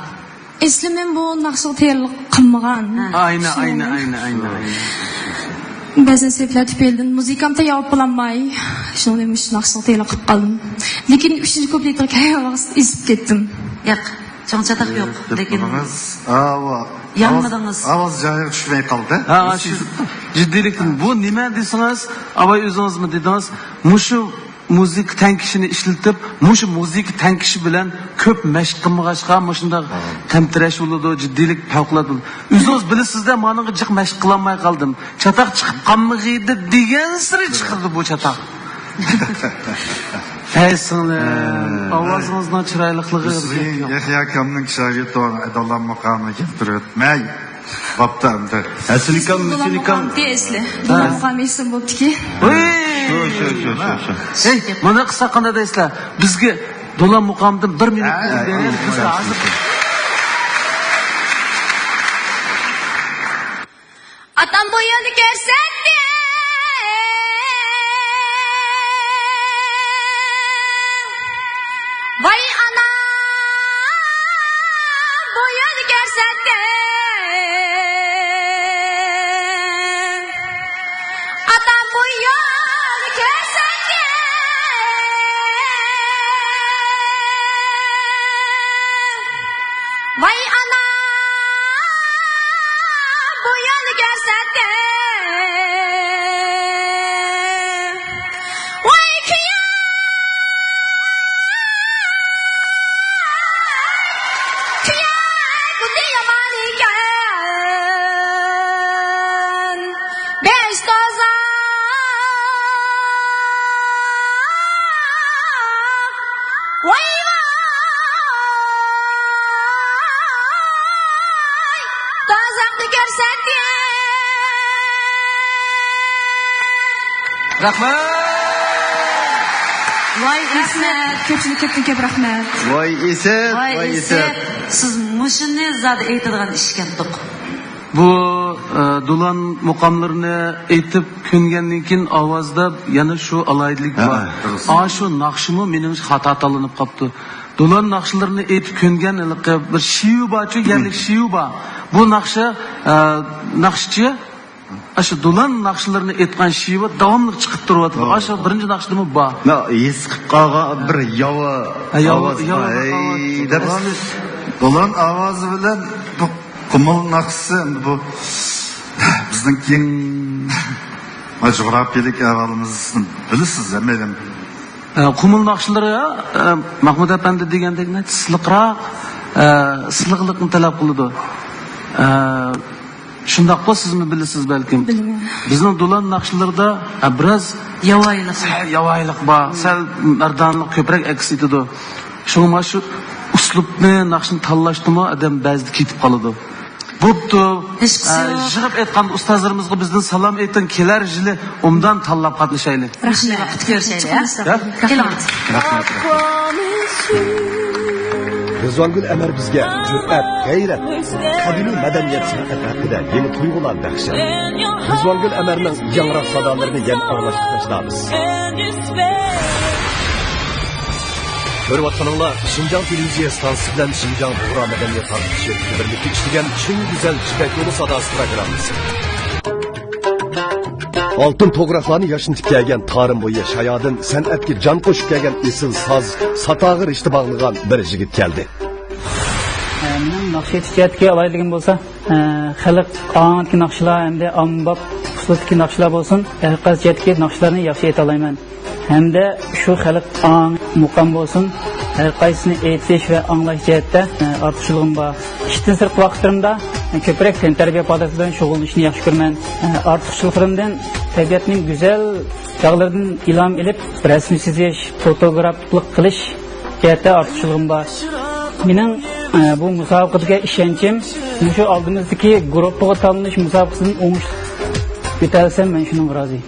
Esli men bu naqshga tayyorlik qilmagan. Aynen. Ba'zan sebeplar tufaylidan muzikam tayyor bo'lmay, shunday naqshga tayyorlik qilib qoldim. Lekin 3-chi kupletga tayyorlik isib ketdim. Yo'q, cho'nchatak yo'q, lekin yanmadingiz. Ovoz joyiga tushmay qoldi. Shu jiddiylikdan bu nima desangiz, avay o'zingizmi dedingiz, mushu muzik tankishini ishlatib, mushu muzik tankishi bilan ko'p mashq qilmag'achqa, shunda tamtirash bo'ladi, jiddiylik favqulodda. O'zingiz bilasizda, menga jiq mashq qila olmay qoldim. Chataq chiqib qolmag'iydi degan siri chiqdi bu chataq. Faysal, ovozingizning chiroylikligi Yahya akamning shogirdi Adollam maqomiga keltirib o'tmay. Bo'pti endi. Asilikam. Tesli. Maqom esim bo'ptiki. Shu. Mana qissa qanday deysizlar? Bizga Do'lan muqomdan 1 minut beraylik. Biz hozir Atam boyunu görsetti. Vay ana boyunu görsetti. Atam boyunu görsetti. Vay ana boyunu görsetti. Vay kıyam. Kıyam bu ne yaman iken. Beş tozak. Vay tozaklı görsetti. rahmat. Vay İsmet. Ko'p rahmat. Voy Esat. Siz mushuni zad aytadigan ishkandiq. Bu Do'lan muqomlarini aytib ko'ngandan keyin ovozda yana shu alaydilik bor. Shu naqshimi mening xato talinib qopti. Do'lan naqshlarini aytib ko'ngan bir shiubachi yerlik shiuba. Bu naqshchi Aşı Do'lan naqshlarini aytgan shiva davomli chiqib turyapti. Aşı birinchi naqshdimi bor. Es qilib qolgan bir yova. Do'lan ovozi bilan bu qumul naqsi bu bizning keng majburiylik ahvolimizni bilasiz, men Qumul naqshlari Mahmud apandi degandek siliqroq, siliqlikni talab qiladi. Shundoq bu sizmi bilasiz balkim. Bizning Do'lan naqshlarida biroz yovaylik bor, sal mardonlik ko'proq aks etadi. Shunga shu uslubni, naqshni tanlashdimi odam ba'zida ketib qoladi. Bo'pti. Yig'ib aytgan ustozlarimizga bizdan salom ayting, kelar yili undan tanlab qatnashaylik. Rahmat, vaqt ko'rishaylik. Kelamiz. Rahmat. Rizvangul Amar bizga jur'at, g'ayrat, qadimiy madaniyat san'ati haqida yangi tuyg'ular baxsh etdi. Rizvangul Amarning yangroq sadolarini yana aralashtirib tashlamiz. Ko'rayotganinglar Şinjan televiziya stansiyasi bilan Şinjan Buğra madaniyat tarqatish shirkati birlikda ishlagan eng go'zal Jibak yo'li sadosi programmasi. Altın to'g'raqlarni yashnitib kelgan tarim bo'yi shayodin san'atga jon qo'shib kelgan esil soz satog'ir ishni bog'lagan bir yigit keldi. Mening naqsh etishga alaydigan bo'lsa, xalq qonunki naqshlar hamda ommabop uslubdagi naqshlar bo'lsin, haqiqatdagi naqshlarni yaxshi ayta olaman. Hamda shu xalq muqam bo'lsin, her qaysini aytish va anglash jihatda ortiqchiligim bor. İşten sirq vaqtlarimda ko'proq ten tarbiya faoliyatidan shug'ullanishni yaxshi ko'raman. Ortiqchiliklarimdan tabiatning go'zal chog'laridan ilhom olib, rasm chizish, fotograflik qilish jihatda ortiqchiligim bor. Mening bu musobaqaga ishonchim shu oldimizdagi guruhga tanlash musobaqasidan o'ngishli o'talsam men shunga rozi.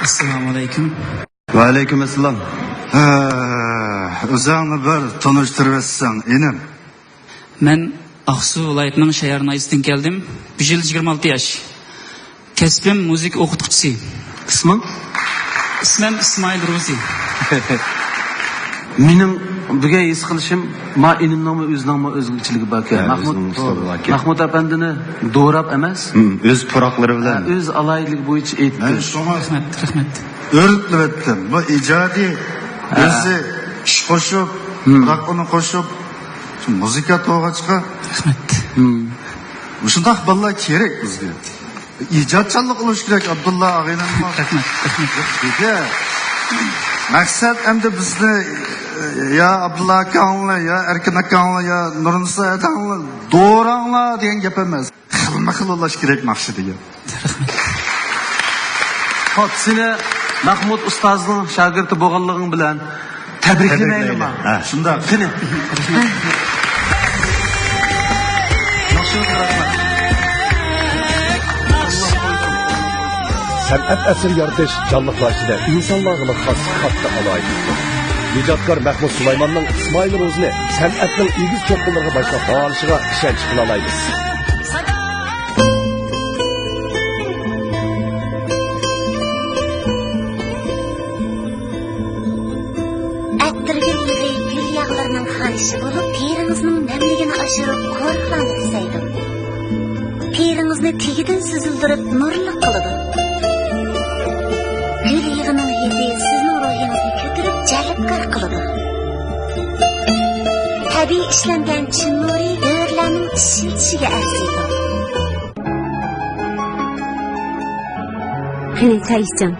Assalomu alaykum. Va alaykum assalom. O'zingni bir tanishtirib etsan, inim. Men Aqsu viloyatining Shaharnoyisidan keldim. Bu yil 26 yosh. Kasbim muzik o'qituvchisi. Isming? Ismim Ismoil Ro'zi. Mening buga his qilishim ma inimning o'zining o'zgarchiligi bor ekan. Mahmud apandini do'rab emas, o'z puroqlari bilan o'z alaylik bo'yicha aytdi. Rahmat. O'rnatib etdim. Bu ijodiy o'zi ish qo'shib, raqamni qo'shib, muzika to'g'achqa. Rahmat. Shunday bolalar kerak bizga. Ijodchilik qilish kerak Abdulla og'ayning. Rahmat. Maksat endi bizni ya Abdulla akanlar, ya Erkin akanlar, ya Nurnisa akanlar doğranglar degan gap emas. Xilma-xil bo'lish kerak maqsadiga. Hop, seni Mahmud ustozning shogirdi bo'lganliging bilan tabriklamayman. Shunda qani. San'at asr yaratish jonliqlashida insonlarga xos katta aloyikdir. İcadkar Mahmud Sulaymanның İsmail Ro'zini san'atning egiz cho'qqilariga boshlab borishiga ishonch qila olamiz. Attirgil yig'i gul yog'larining xarishi bo'lib, teringizning namligini oshirib qo'rqlanib tusaydi. Teringizni tegidan suzildirib nurli qiladi. Gül yig'ining hidi sizning ruhingizni ko'tarib jalbkor qiladi. Tabiiy ishlangan chin nuriy davrlarning ishiltishiga arziydi. Qani tayson.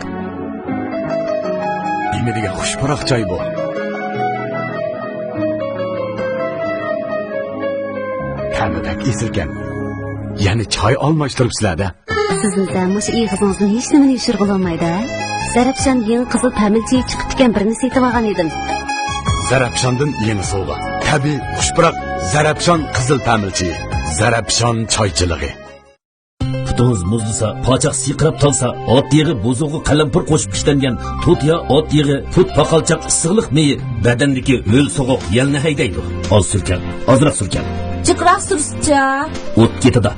Nima degan xushpuroq joy bu? Ta'midak esilgan. Ya'ni choy almashtiribsizlar-da. Sizdan mush ig'izingizni hech nimani yashirg'olmaydi. Zarafshon yangi qizil tamilchi chiqib ekan birini setib olgan edim. Zarafshondan yangi sovg'a. Tabiiy xushpuroq Zarafshon qizil tamilchi. Zarafshon choychiligi. Putunuz muzlisa, pochaq siqirab tolsa, ot yig'i buzug'i qalampir qo'shib ishlangan tut ya ot yig'i, put paqalchaq issiqlik meyi badandagi o'l so'g'oq yalni haydaydi. Oz surkan, ozroq surkan. Jiqroq sursa. O't ketida.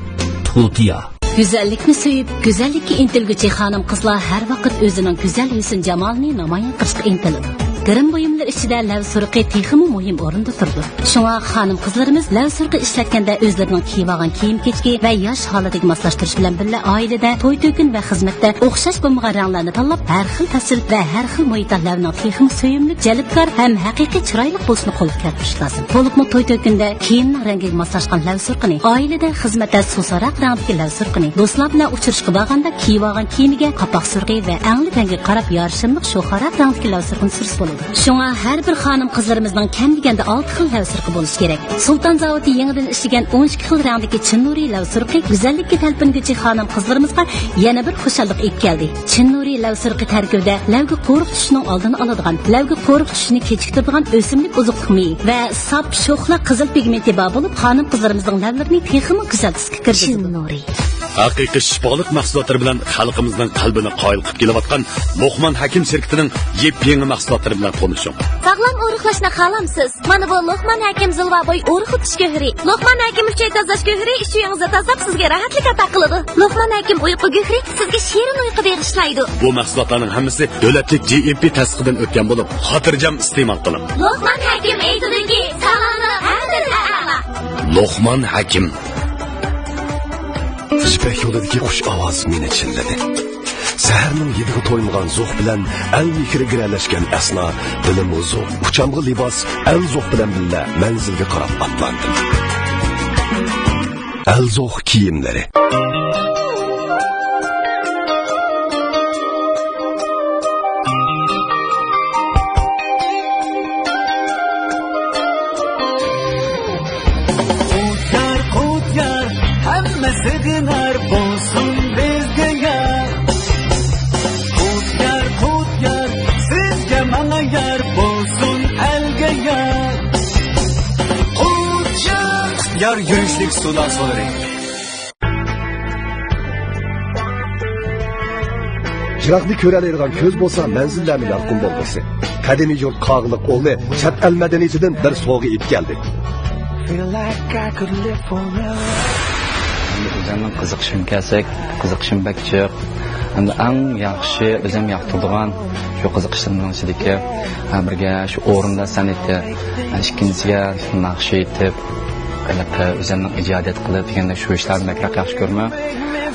Tutiya. Güzellikni so'yib, go'zallikka intilguchi xonim qizlar har vaqt o'zining go'zal husn jamolini namoyon qilishga intiladi. G'irim buyumlar ichida lav surqi texmi muhim o'rinda turdi. Shunga xonim qizlarimiz lav surqi ishlatganda o'zlarining kiyib olgan kiyim-kechki va yosh holatiga moslashtirish bilan birga oilada to'y-to'kin va xizmatda o'xshash bo'lmagan ranglarni tanlab, har xil tasvir va har xil mo'yitlarning texmi so'yimli, jalbkor ham haqiqiy chiroyli bo'lishini qo'lga kiritish lozim. Bo'libmi to'y-to'kinda kiyimning rangiga moslashgan lav surqini, oilada xizmatda so'saroq rangdagi lav surqini, do'stlar bilan uchrashishga borganda kiyib olgan kiyimiga qapoq surqi va angli rangiga qarab yorishimliq sho'xaroq rangdagi lav surqini sursa bo'ladi. Shunga har bir xonim qizlarimizning kam deganda 6 xil lav surqi bo'lishi kerak. Sulton zavodi yangidan ishlagan 12 xil rangdagi chinnuriy lav surqi go'zallikka talpinguchi xonim qizlarimizga yana bir xushalik olib keldi. Chinnuriy lav surqi tarkibida lavga qo'riq tushishining oldini oladigan, lavga qo'riq tushishini kechiktiradigan o'simlik oziqlik meyi va sap sho'xla qizil pigmenti bor bo'lib, xonim qizlarimizning lavlarini texmi go'zal tusga kirdi. Chinnuriy haqiqiy shifoliq mahsulotlari bilan xalqimizning qalbini qoyil qilib kelayotgan Luqman Hakim shirkatining yep-yangi mahsulotlari bilan tanishing. Sog'lom o'riqlashni xohlamsiz? Mana bu Luqman Hakim Zilvaboy o'riq o'tish go'hri. Luqman Hakim uchoy tozash go'hri ish uyingizni tozalab sizga rahatlik ato qiladi. Luqman Hakim uyqu go'hri sizga shirin uyqu berishlaydi. Bu mahsulotlarning hammasi davlatlik GMP tasdiqdan o'tgan bo'lib, xotirjam iste'mol qiling. Luqman Hakim aytdiki, salomni hamda a'la. Luqman Hakim Ipak yo'lidagi xush ovoz meni chilladi. Saharning yediga to'ymagan zo'q bilan al mikri giralashgan asno, dilim uzoq, uchamg'i libos al zo'q bilan billa manzilga qarab otlandim. Al zo'q kiyimlari. Signar bo'lsin bizga yar. Xudgar sizga mana yar bo'lsin alga yar. Xudgar yurishlik sular so'ring. chiroqni ko'ralaydigan ko'z bo'lsa manzillarni yorqin bo'lg'isi. Qadimiy yurt qog'liq o'g'li chet el madaniyatidan bir sovg'a ib keldi. O'zimning qiziqishim bakchiq. Endi eng yaxshi o'zim yoqtiradigan shu qiziqishimning ichidagi birga shu o'rinda san'atga, ikkinchisiga naqsh etib, o'zimning ijodiyat qilib deganda shu ishlarni makroq yaxshi ko'raman.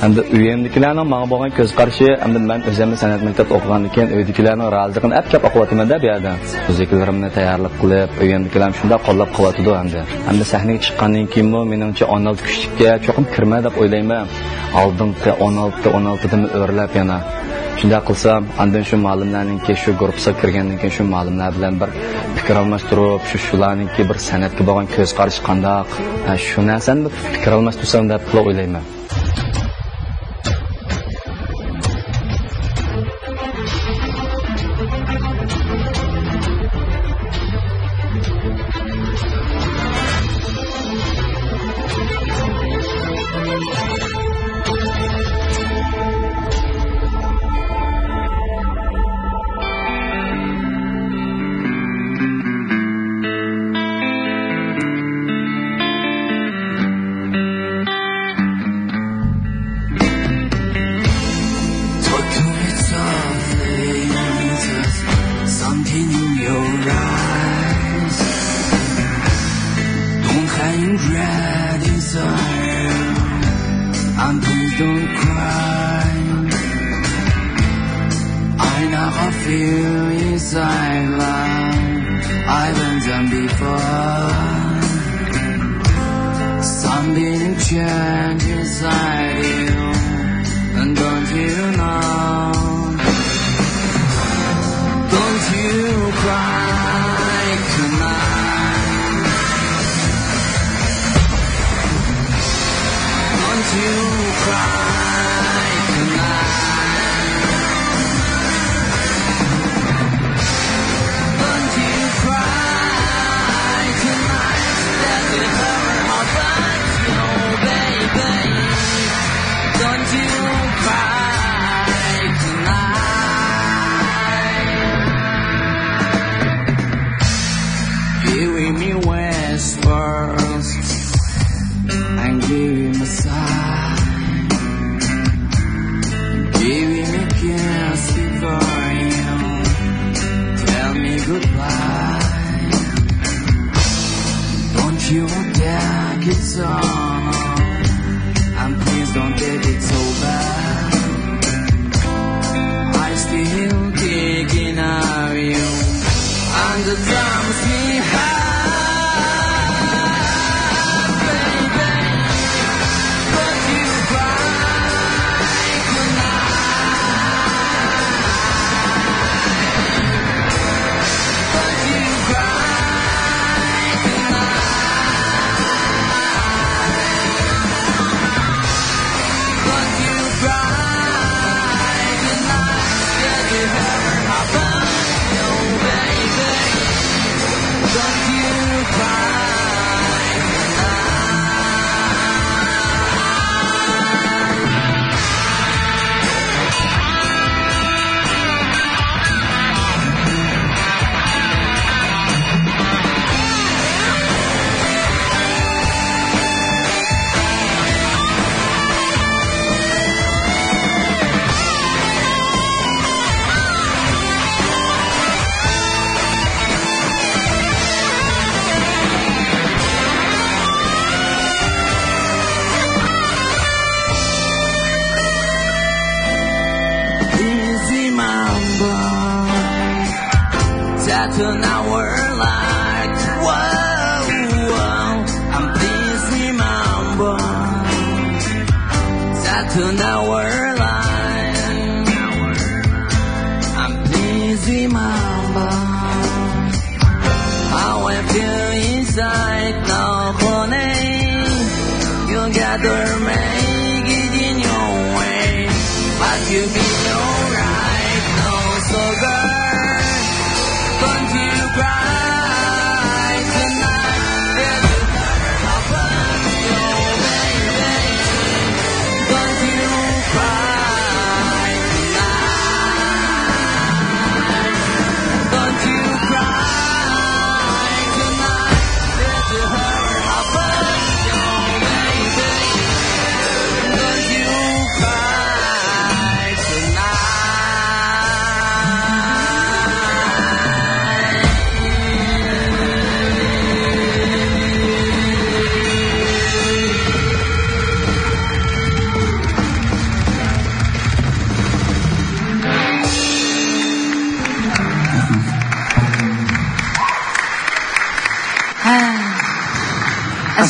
Endi uyimdagilarning menga bo'lgan ko'z qarashi, endi men o'zimni san'at maktab o'qigandan keyin uydagilarning roziligini apkab o'qiyotman-da bu yerda. Musiqalarimni tayyorlab qilib, uyimdagilarim shunda qo'llab quvvatidi endi. Endi sahnaga chiqqandan keyin meningcha 16 kuchlikka cho'qim kirma deb o'ylayman. Oldingi 16dan o'rlab yana. Shunda qilsam, andan shu ma'lumlarningki shu guruhga kirgandan keyin shu ma'lumlar bilan bir fikr almashtirib, shularningki bir san'atga bo'lgan ko'z qarash qandoq, shu narsani fikr almashtirsam deb o'ylayman.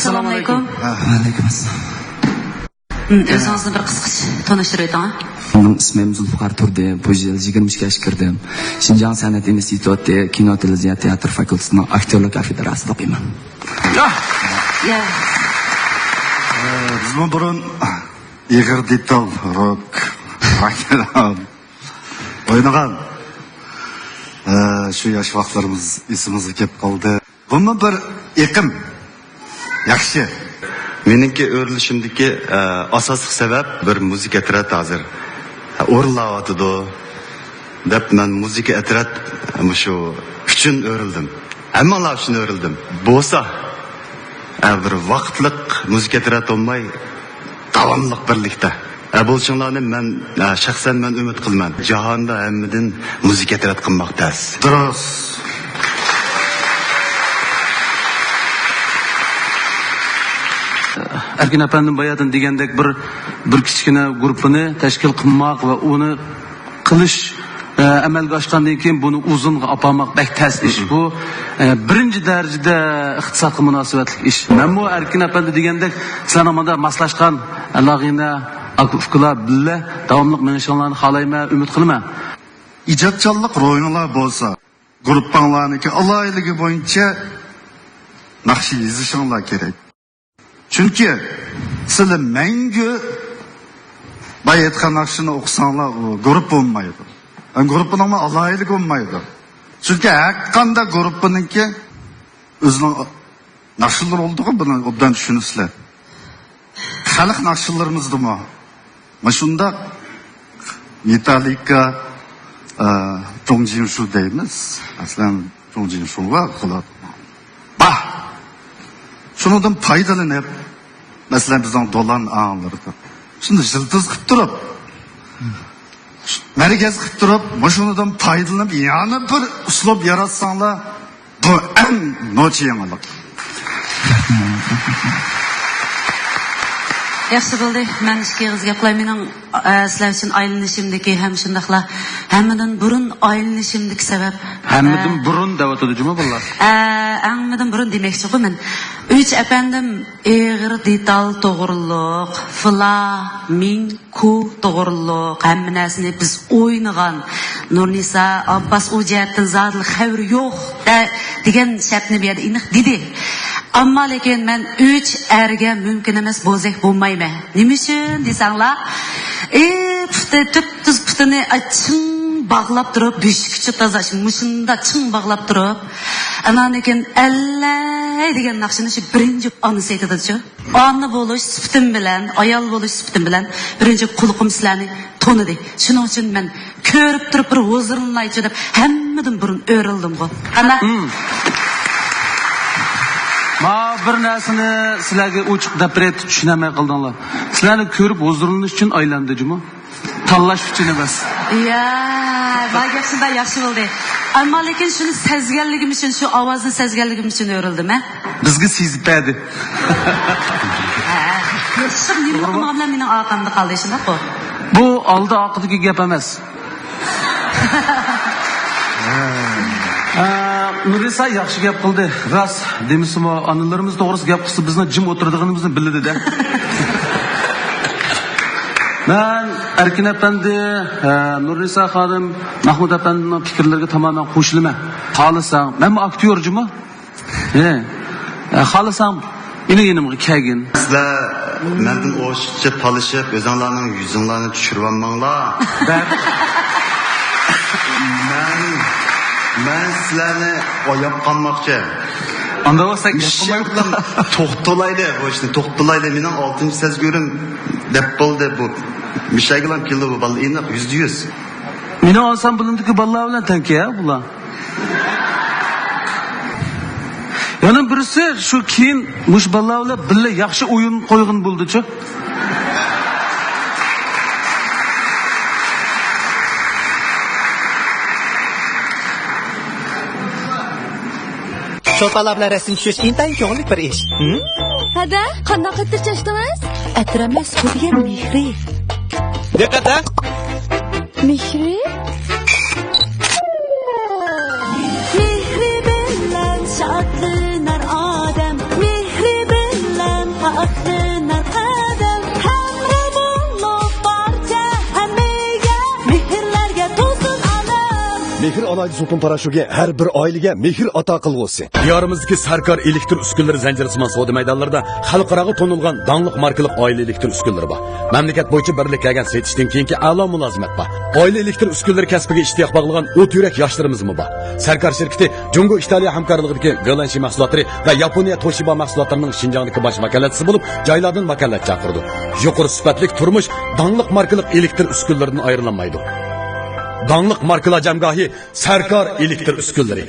Assalomu alaykum. Alaykum assalom. O'zingizni bir qisqacha tanishtirib o'ting. Benim ismim Zulfikar Turdi. Bu yıl 22 yaş kirdim. Şinjan Sanat İnstitutu Kino Televizyon Teatr Fakültesi'nin aktörlük kafedrasida o'qiyman. Biz burun Igor Dital rock oynagan şu yaş vaqtlarımız esimizga kelib qoldi. Buni bir iqim yaxshi. Meningki o'rilishimdagi asosiy sabab bir muzika e'tirot hozir o'rinlayotidi deb men muzika e'tirot shu uchun o'rildim. Hammalar uchun o'rildim. Bo'lsa bir vaqtliq muzika e'tirot olmay davomli birlikda. Bo'lishinglarni men shaxsan men umid qilman. Jahonda hammadan muzika e'tirot qilmoqdasiz. Durust. Erkin efendim bayadın degandek bir kichkina guruhni tashkil qilmoq va uni qilish amalga oshgandan keyin buni uzunga olmoq bak tas ish. Bu birinchi darajada iqtisodga munosabatli ish. Men bu Erkin efendi degandek sizlarga moslashgan alog'ina akuflar billa davomli menishinglarni xohlayman, umid qilaman. İcatçılık royunlar bolsa, gruppanlarniki alayligi boyunca naqshi yezishinglar kerak. Çünkü sizlar mangu bayatgan naqshini o'qisanglar grup bo'lmaydi. Gruppaning alayligi bo'lmaydi. Çünkü haqqanda gruppaniki o'zining naqshlar olduğu buni obdan tushunasizlar. Xalq naqshlarimizda shunda Metallica Zhongjin Shu deymiz. Aslan Zhongjin Shuga qiladi. Bah! Şundan faydalanıp, mesela bizden dolan ağlardı. Şimdi yıldız kıp durup, merkez kıp durup, şundan faydalanıp, yani bir uslub yaratsanlar, bu en noçi yanılık. Yaxshi bo'ldi. Men ishga gaplar mening sizlar uchun aylanishimdagi ham shundaqla hammadan burun aylanishimdagi sabab. Hammadan burun davatadi juma bunlar. Hammadan burun demoqchi men. 3 efendim Igor Dital to'g'riliq, flamenco to'g'riliq hamma narsani biz o'ynagan. Nurnisa Abbas o jihatdan zodli xabar yo'q degan shartni bu yerda aniq dedi. Amma lekin men 3 erga mumkin emas bo'lsak bo'lmayman. Nima uchun desanglar, tuz putini ching bağlab turib, beshikcha tozash, mushunda ching bağlab turib, ananekin allay degan naqshini shu birinchi onasi aytadi-ku. Onni bo'lish sifatim bilan, ayol bo'lish sifatim bilan birinchi qulqim sizlarni to'nidi. Shuning uchun men ko'rib turib bir huzurlanaychi deb hammadan burun o'rildim-ku. Ana Ma bir narsani sizlarga ochiq gapirib tushunamay qoldinglar. Sizlarni ko'rib huzurlanish uchun aylandi juma. Tanlash uchun emas. Ya, bag'ashida yaxshi bo'ldi. Ammo lekin shuni sezganligim uchun, shu ovozni sezganligim uchun o'rildim, ha? Bizga sezibadi. Yo'q, nima qilmoqlar mening orqamda qoldi shunday-ku. Bu oldi oqidagi gap emas. Nurisa yaxshi gap qildi. Ras, demisimi, analarimiz to'g'risi gap qilsa bizni jim o'tirganimizni biladi-da. Ben Erkin efendi, Nurisa xonim, Mahmud efendining fikrlariga tamamen qo'shilaman. Xohlasam, men aktyorjimi? Xohlasam, yenimga kelgin. Sizlar mendan o'shiqcha talishib, o'zinglarning yuzinglarni tushirib olmanglar. Men sizlarni oyab qolmoqchi. Anda bo'lsak to'xtalaydi, bu ishni to'xtalaydi. Mening 6-sezgurim deb bo'ldi bu. Mishaygilam keldi bu bal aniq %100. Meni olsam bilindiki bolalar bilan tanka bular. Yana birisi shu keyin mush bolalar bilan birga yaxshi o'yin qo'ygan bo'ldi-chi. Cho'palar bilan rasm tushish intayin ko'ngilli bir ish. Hada, qanday qilib chashdingiz? Atramas bu degan mehri. Diqqat! Mehri? Mehri bilan shodlanar odam, mehri bilan mehr alaydi sulton parashuga har bir oilaga mehr ato qilg'usi. Diyorimizdagi Sarkar elektr uskunalari zanjirsimon savdo maydonlarida xalqaro tonilgan dangliq markalik oila elektr uskunalari bor. Mamlakat bo'yicha birliklarga setishdan keyingi a'lo mulozimat bor. Oila elektr uskunalari kasbiga ishtiyoq bog'lagan o't yurak yoshlarimiz-mi bor. Sarkar shirkati Jungo Italiya hamkorligidagi Galanshi mahsulotlari va Yaponiya Toshiba mahsulotlarining Shinjongdagi bosh vakolatchisi bo'lib, joylardan vakolat chaqirdi. Yuqori sifatli turmush dangliq markalik elektr uskunalaridan ayrilmaydi. Dangliq markalar jamgohi Sarkar elektr uskunalari.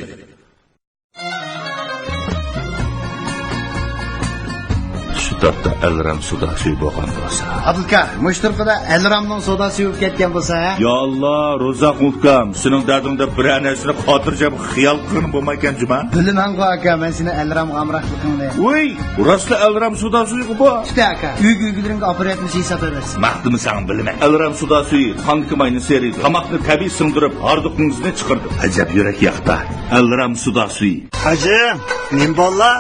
Şutatda Elram suda suyu bo'lgan bo'lsa. Abdulka, mushtirqida Elramning soda suvi ketgan bo'lsa. Ya Allah, Rozaq ukam, sening dardingda bir narsani xotirjam xiyol qilib bo'lmagan juma. Bilaman aka, men seni Elramga amroqligingni. Voy, rostla Elram suda suyu bu. Işte aka, uy-uylarga operatni hisob bersin. Maqdimi sen bilaman. Elram suda suyu qanqi mayni seriydi. Tamoqni tabiiy singdirib, hordiqingizni chiqardi. Ajab yurak yaqda. Elram suda suyu. Hacım, nim bolla?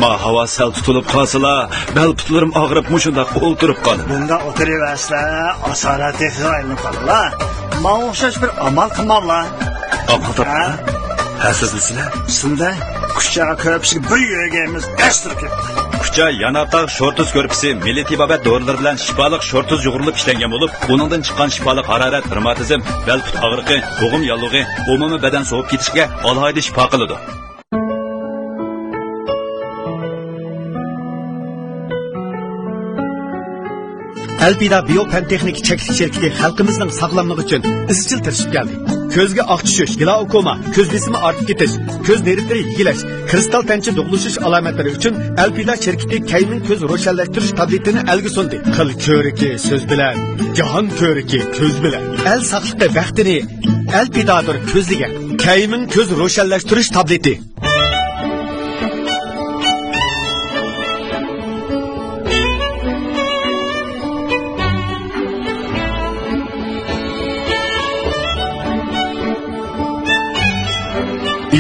Ma havo sal tutulib qolsalar, bel putlarim og'rib mushunda o'ltirib qoldi. Bunda o'tiraversizlar, asorat tehroyini qilinglar. Men o'xshash bir amal qilmanglar. Amal topma. Hasizmisizlar? Shunda kuchaga ko'pchilik bir yuragimiz dastur ketdi. Kucha yanataq shortuz ko'rpisi milliy tibobat dorilar bilan shifoliq shortuz yug'urilib ishlangan bo'lib, uningdan chiqqan shifoliq harorat, revmatizm, bel put og'riqi, bo'g'im yallig'i, umumiy badan sovib ketishga alohida shifo qiladi. Alpida Biopen texnik cheklik şirketi xalqimizning sog'lomligi uchun izchil tirishib keldi. Ko'zga oq tushish, glaukoma, ko'z besimi ortib ketish, ko'z nervlari yigilash, kristal tancha dug'lishish alomatlari uchun Alpida shirkati Kaymin ko'z ro'shanlashtirish tabletini elga sundi. Qil ko'riki so'z bilan, jahon ko'riki ko'z bilan. El saqlikda vaqtini Alpidadir ko'zliga. Kaymin ko'z ro'shanlashtirish tableti.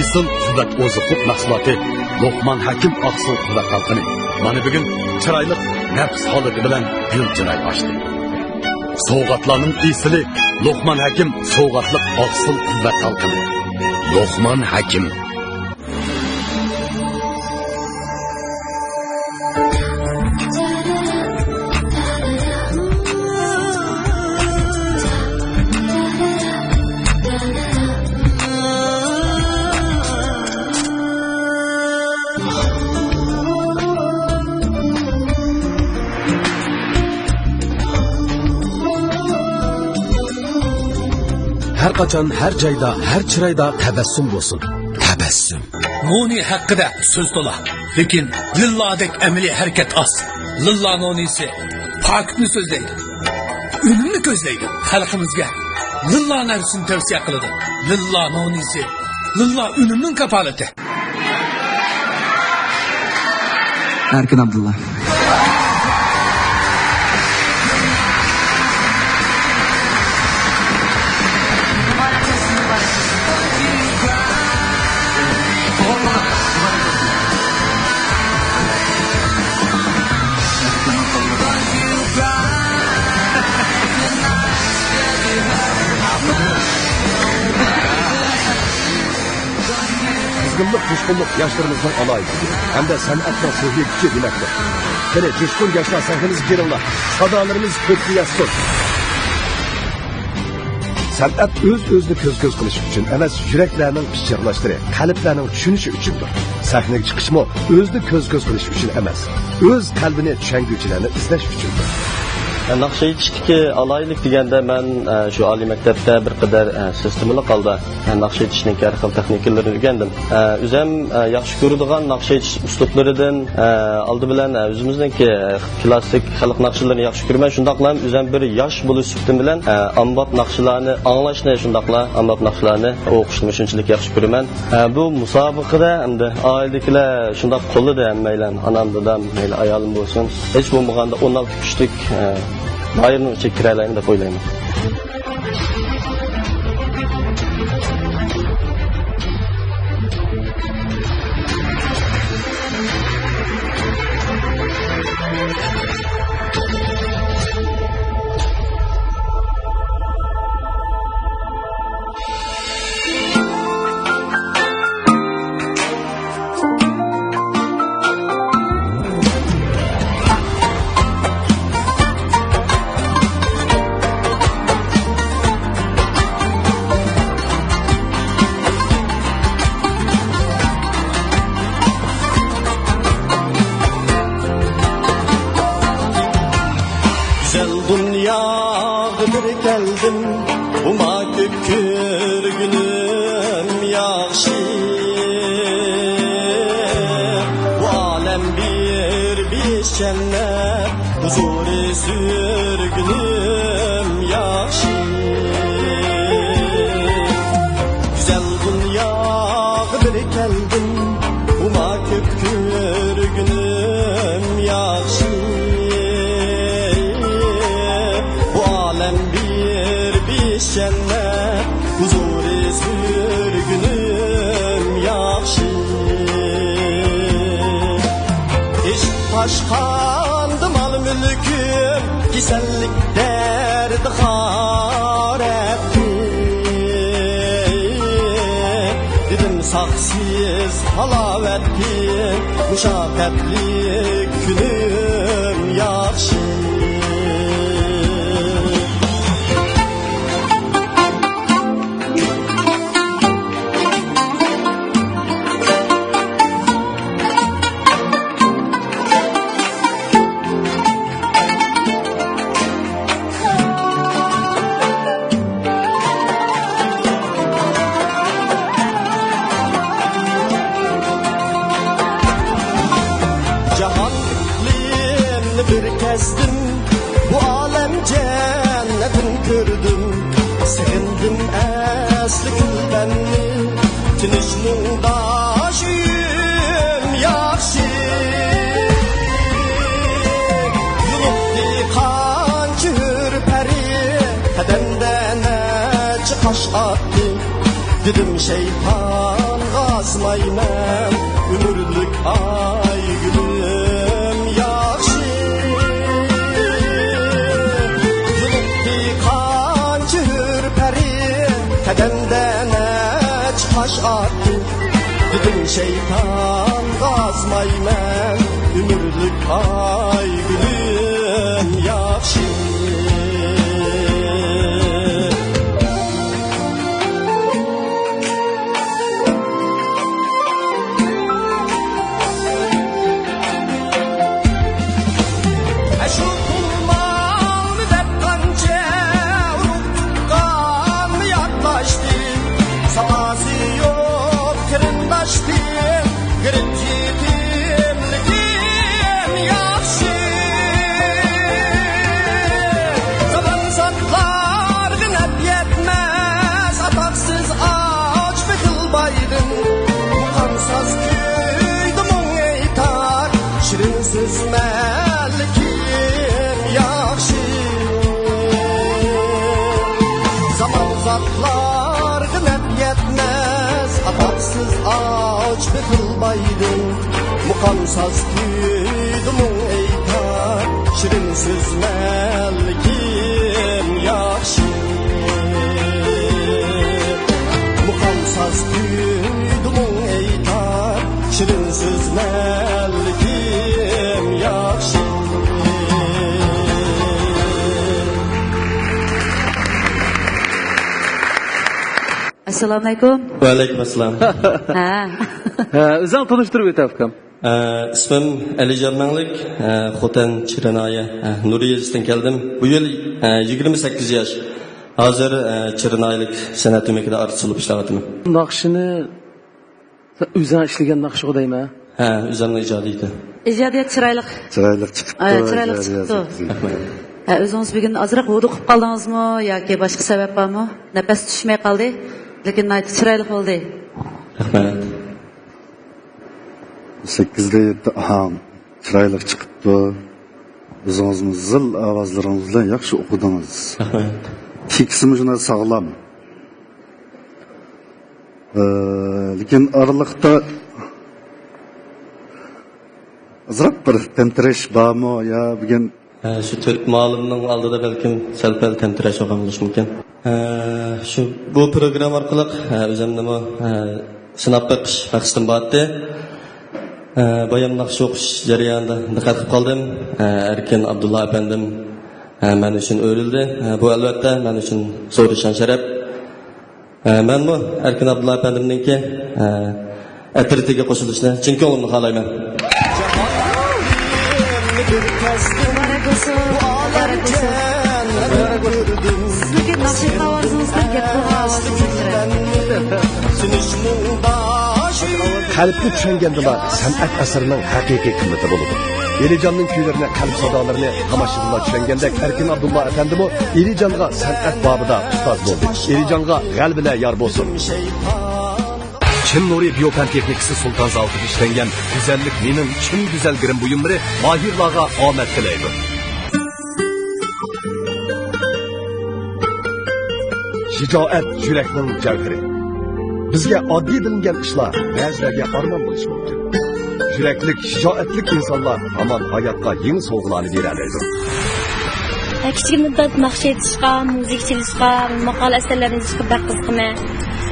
Isil quvvat oziqlik mahsuloti Luqman Hakim Oqsil quvvat talqini. Mana bugun chiroyli nafs holati bilan gul chiroy ochdi. Sovg'atlarning isili Luqman Hakim sovg'atliq Oqsil quvvat talqini. Luqman Hakim. Her kaçan, her cayda, her çırayda tebessüm olsun. Tebessüm. Noni hakkında söz dola. Lekin lilladek emeli hareket az. Lillah nonisi pakitni sözleydi. Ünümni közleydi. Halkımızga lillah nefsini tavsiye kılıdı. Lillah nonisi, lillah ünümün kapaleti. Erkin Abdullah. Kızgınlık, coşkunluk yaşlarımızdan alaydı. Hem de sanatla sihir gücü demektir. Hele coşkun yaşlar sahnenizi girinler. Sadalarımız köklü yazsın. Sanat öz-özünü köz-köz kılışı için emas yüreklerinin pichirlaştırı, kalplerinin düşünüşü üçündür. Sahneye çıkışma özünü köz-köz kılışı için emas. Öz kalbine düşen güçlerini izleş üçündür. Naqsha yetishlikka alaylik deganda men shu oliy maktabda bir qadar sistemli qoldi. Naqsha yetishning har xil texnikalarni o'rgandim. O'zim yaxshi ko'radigan naqsha yetish uslublaridan oldi bilan o'zimizningki klassik xalq naqshlarini yaxshi ko'raman. Shundaqla o'zim bir yosh bo'lish suftim bilan ombod naqshlarni anglashni, shundaqla ombod naqshlarni o'qishni shunchalik yaxshi ko'raman. Bu musobaqada hamda oiladagilar shundaq qo'lida hammaylar, onam, dadam, mayli ayolim bo'lsin, hech bo'lmaganda 16 kuchlik Bayırını çektireyim de koylayım. bir keldim Uma kökürgünüm yaxşı Bu alem bir cennet Huzuri sürgünüm yaxşı Güzel dünyaya bir keldim Uma kökürgünüm yaxşı cennet huzuri sürgünüm yaxşı İş taşkandı mal mülküm Kisellik derdi haretti Dedim saksız halavetli Müşakkatli günüm yaxşı Bu alem cennetin gördüm Sevindim esli külbenli Tinişnin daşıyım yaxşı Yulupti kancı hürperi Kadenden çıkaş attı Dedim şeytan gazmayman Ömürlük ay gülüm yaxşı Kadenden taş attı Dedim şeytan gazmayman Ömürlük ay gülüm yaxşı Ağaç bekılbaydın Mukamsaz küydüm eytar Şirin söz melkim yaxşı Mukamsaz küydüm eytar Şirin söz melkim yaxşı Assalamu alaikum. Ve aleyküm assalam. Özün tanıştırıp ötəfkəm. İsmim Ali Jarmanlik, Xotan Çirinaya, Nuri Yazı'dan geldim. Bu yıl 28 yaş. Hazır Çirinaylık sanat ümekide artçılıp işlevatım. Nakşını özün işlegen nakşı kodayım ha? Özünün icadıydı. İcadiyet çıraylık. Çıraylık çıktı. Çıraylık çıktı. Özünüz bir gün azıraq vuduqib qaldыңızmı yoki boshqa sabab bormi? Nafas tushmay qoldi, lekin chiroyli bo'ldi. Rahmat. 8'de 7 aham çıraylık çıktı. Özünüzün zil avazlarınızla yaxşı okudunuz. Rahmat. Tikisimi şuna sağlam. Lekin aralıkta azıraq bir tentereş barmı ya bugün Şu Türk malımның aldıda belki sel-pal temtiraş olgan bo'lishi mumkin. Şu bu program orqali o'zimni sinab baqish maqsadim bor edi. Bayam naqsh o'qish jarayonida diqqat qilib qoldim. Erkin Abdulla efendim men uchun o'rildi. Bu albatta men uchun zo'r shon sharaf. Men bu Erkin Abdulla efendimninki atritiga qo'shilishni chin ko'nglimdan xohlayman. Bu alem cennet gördüm Qalbni tushungandilar san'at asarining haqiqiy qimmati bo'ladi. Elijonning kuylarini, qalb sadolarini tomoshabinlar tushungandek Erkin Abdulla efendimi Elijonga san'at babida ustoz bo'ldi. Elijonga g'albilar yor bo'lsin. Çin Nuri Biopan Texnikisi Sultan Zavodida ishlangan güzellik mening chin güzel girim buyumlari mahirlarga omad tilaydi. Shijoat yurakning javhari. Bizga oddiy bilingan ishlar ba'zilarga armon bo'lishi mumkin. Yuraklik, shijoatlik insonlar hamon hayotga yangi sovg'alarni beradi. Kichkintoy naqsh etishga, musiqa chalishga, maqola asarlarni yozishga bak qiziqaman.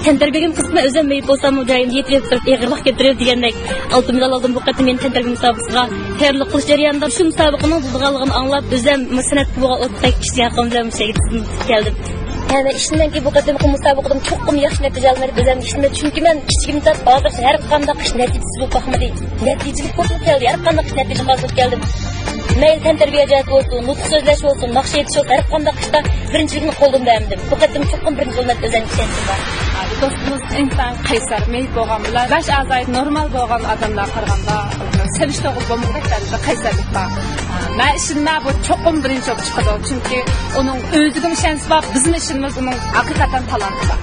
Tenterbegim qismi o'zim meyip bo'lsam, joyimda yetib turib, eg'irlik keltirib degandek. Oltin medal oldim bu qatim men tenterbegim musobaqasiga tayyorlik qilish jarayonida shu musobaqaning bo'lganligini anglab, o'zim san'at klubiga o'tib kishga yaqindan keldim. Yani işinden ki bu kadar musobaqadan çok yaxshi natija olmadim o'zim ishimda chunki men kichkintoy hozir har qanday ish natijasi bo'lib baxmadi. Natijali bo'lib keldi, har qanday ish natija qozib keldim. Mayl tantarbiyaat bo'lsin, nutq so'zlash bo'lsin, naqsh etish bo'lsin, har qanday ishda birinchilikni qo'ldan berdim. Bu qadam cho'qim birinchi bo'lmadi o'zim ishonchim bor. Dostumuz insan qaysar, meyil bo'lgan bilan bash a'zoyi normal bo'lgan odamlar qaraganda sevish to'g'ri bo'lmagan darajada qaysarlik bor. Men ishimda bu cho'qim birinchi bo'lib chiqadi, chunki uning o'ziga ishonch bor, bizning ishimiz uning haqiqatan talanti bor.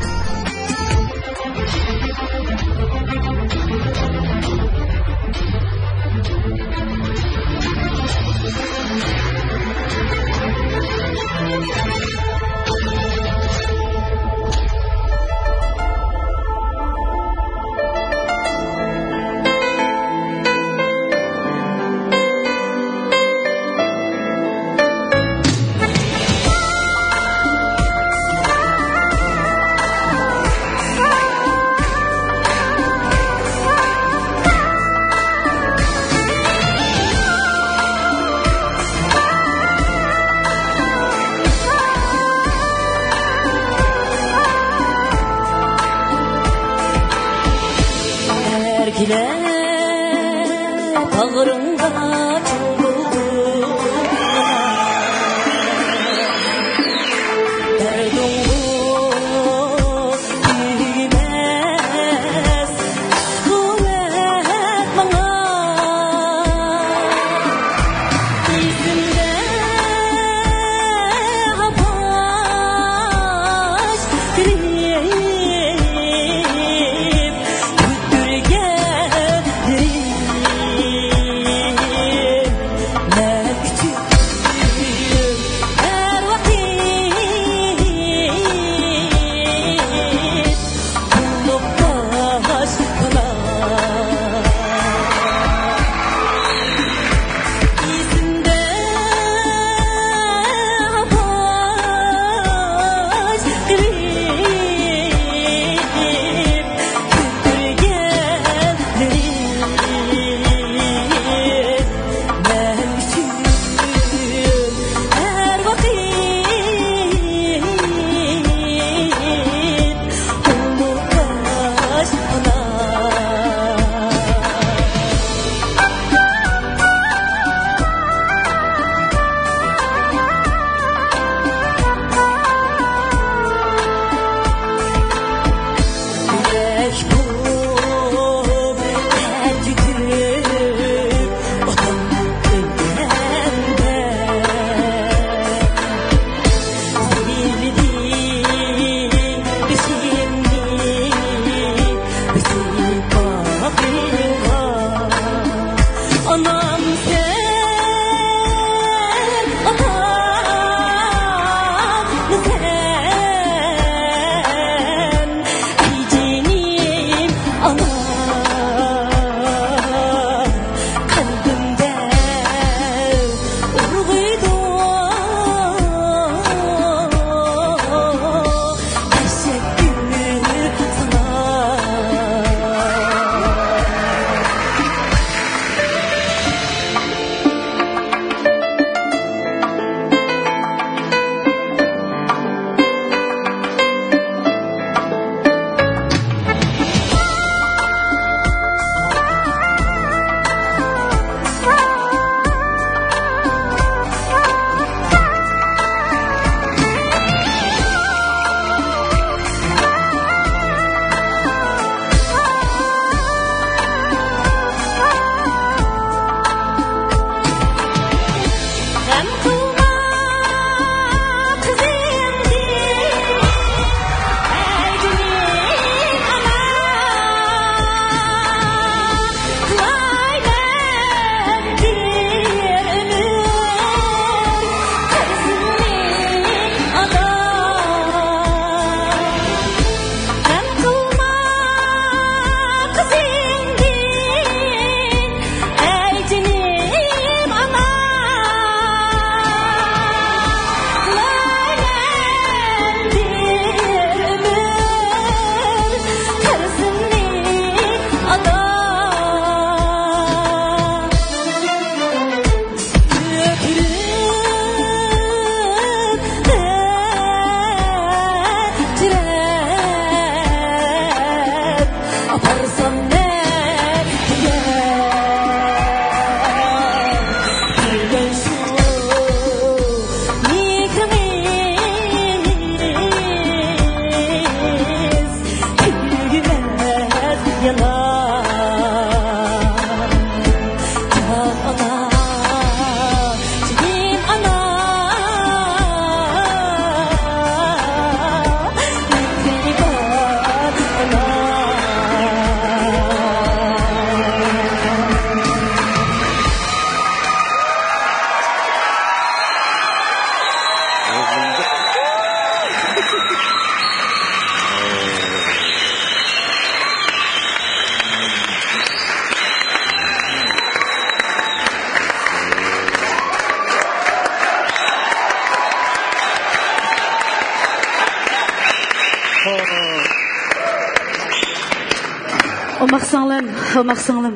Olmaqsınlım.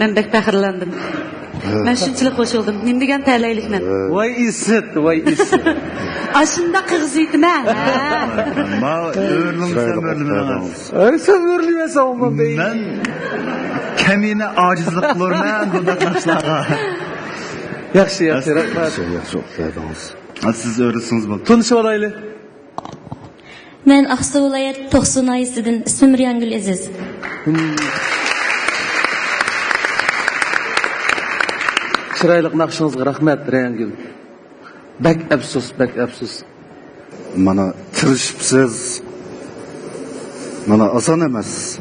Ben bek fəxirləndim. Ben şunçilik hoş oldum. Nim degan tələyliklə. Vay isit. Aşında qığızıydım ha. Ma öğrendim. Sen örlüyese olmam değil. Ben kemine acizlik kılırman bundaklaşlarga. Yaxşı, rahmat. Çok verdiniz. Siz öğretsiniz bak. Tanışıp alaylı. Men Aqsu viloyat To'qson ayisidan ismim Riyongul Aziz. Çıraylık naqşınızga rahmat Riyongul. Bek afsus. Mana tirishibsiz. Mana oson emas.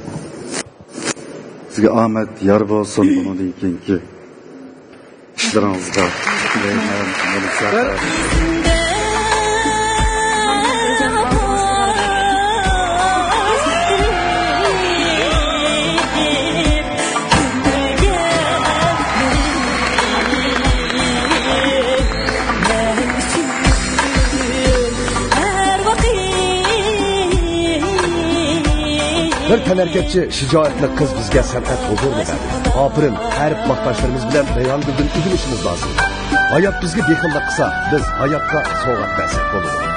Sizga omad yor bo'lsin bundan keyingi ishlaringizga. Bir tanarkatchi shijoatli qiz bizga san'at huzurni berdi. Afirin, har vaqtdoshlarimiz bilan Riyonguldan uzilishimiz lozim. Hayot bizga beqillik qilsa, biz hayotga sovg'at bersak bo'ladi.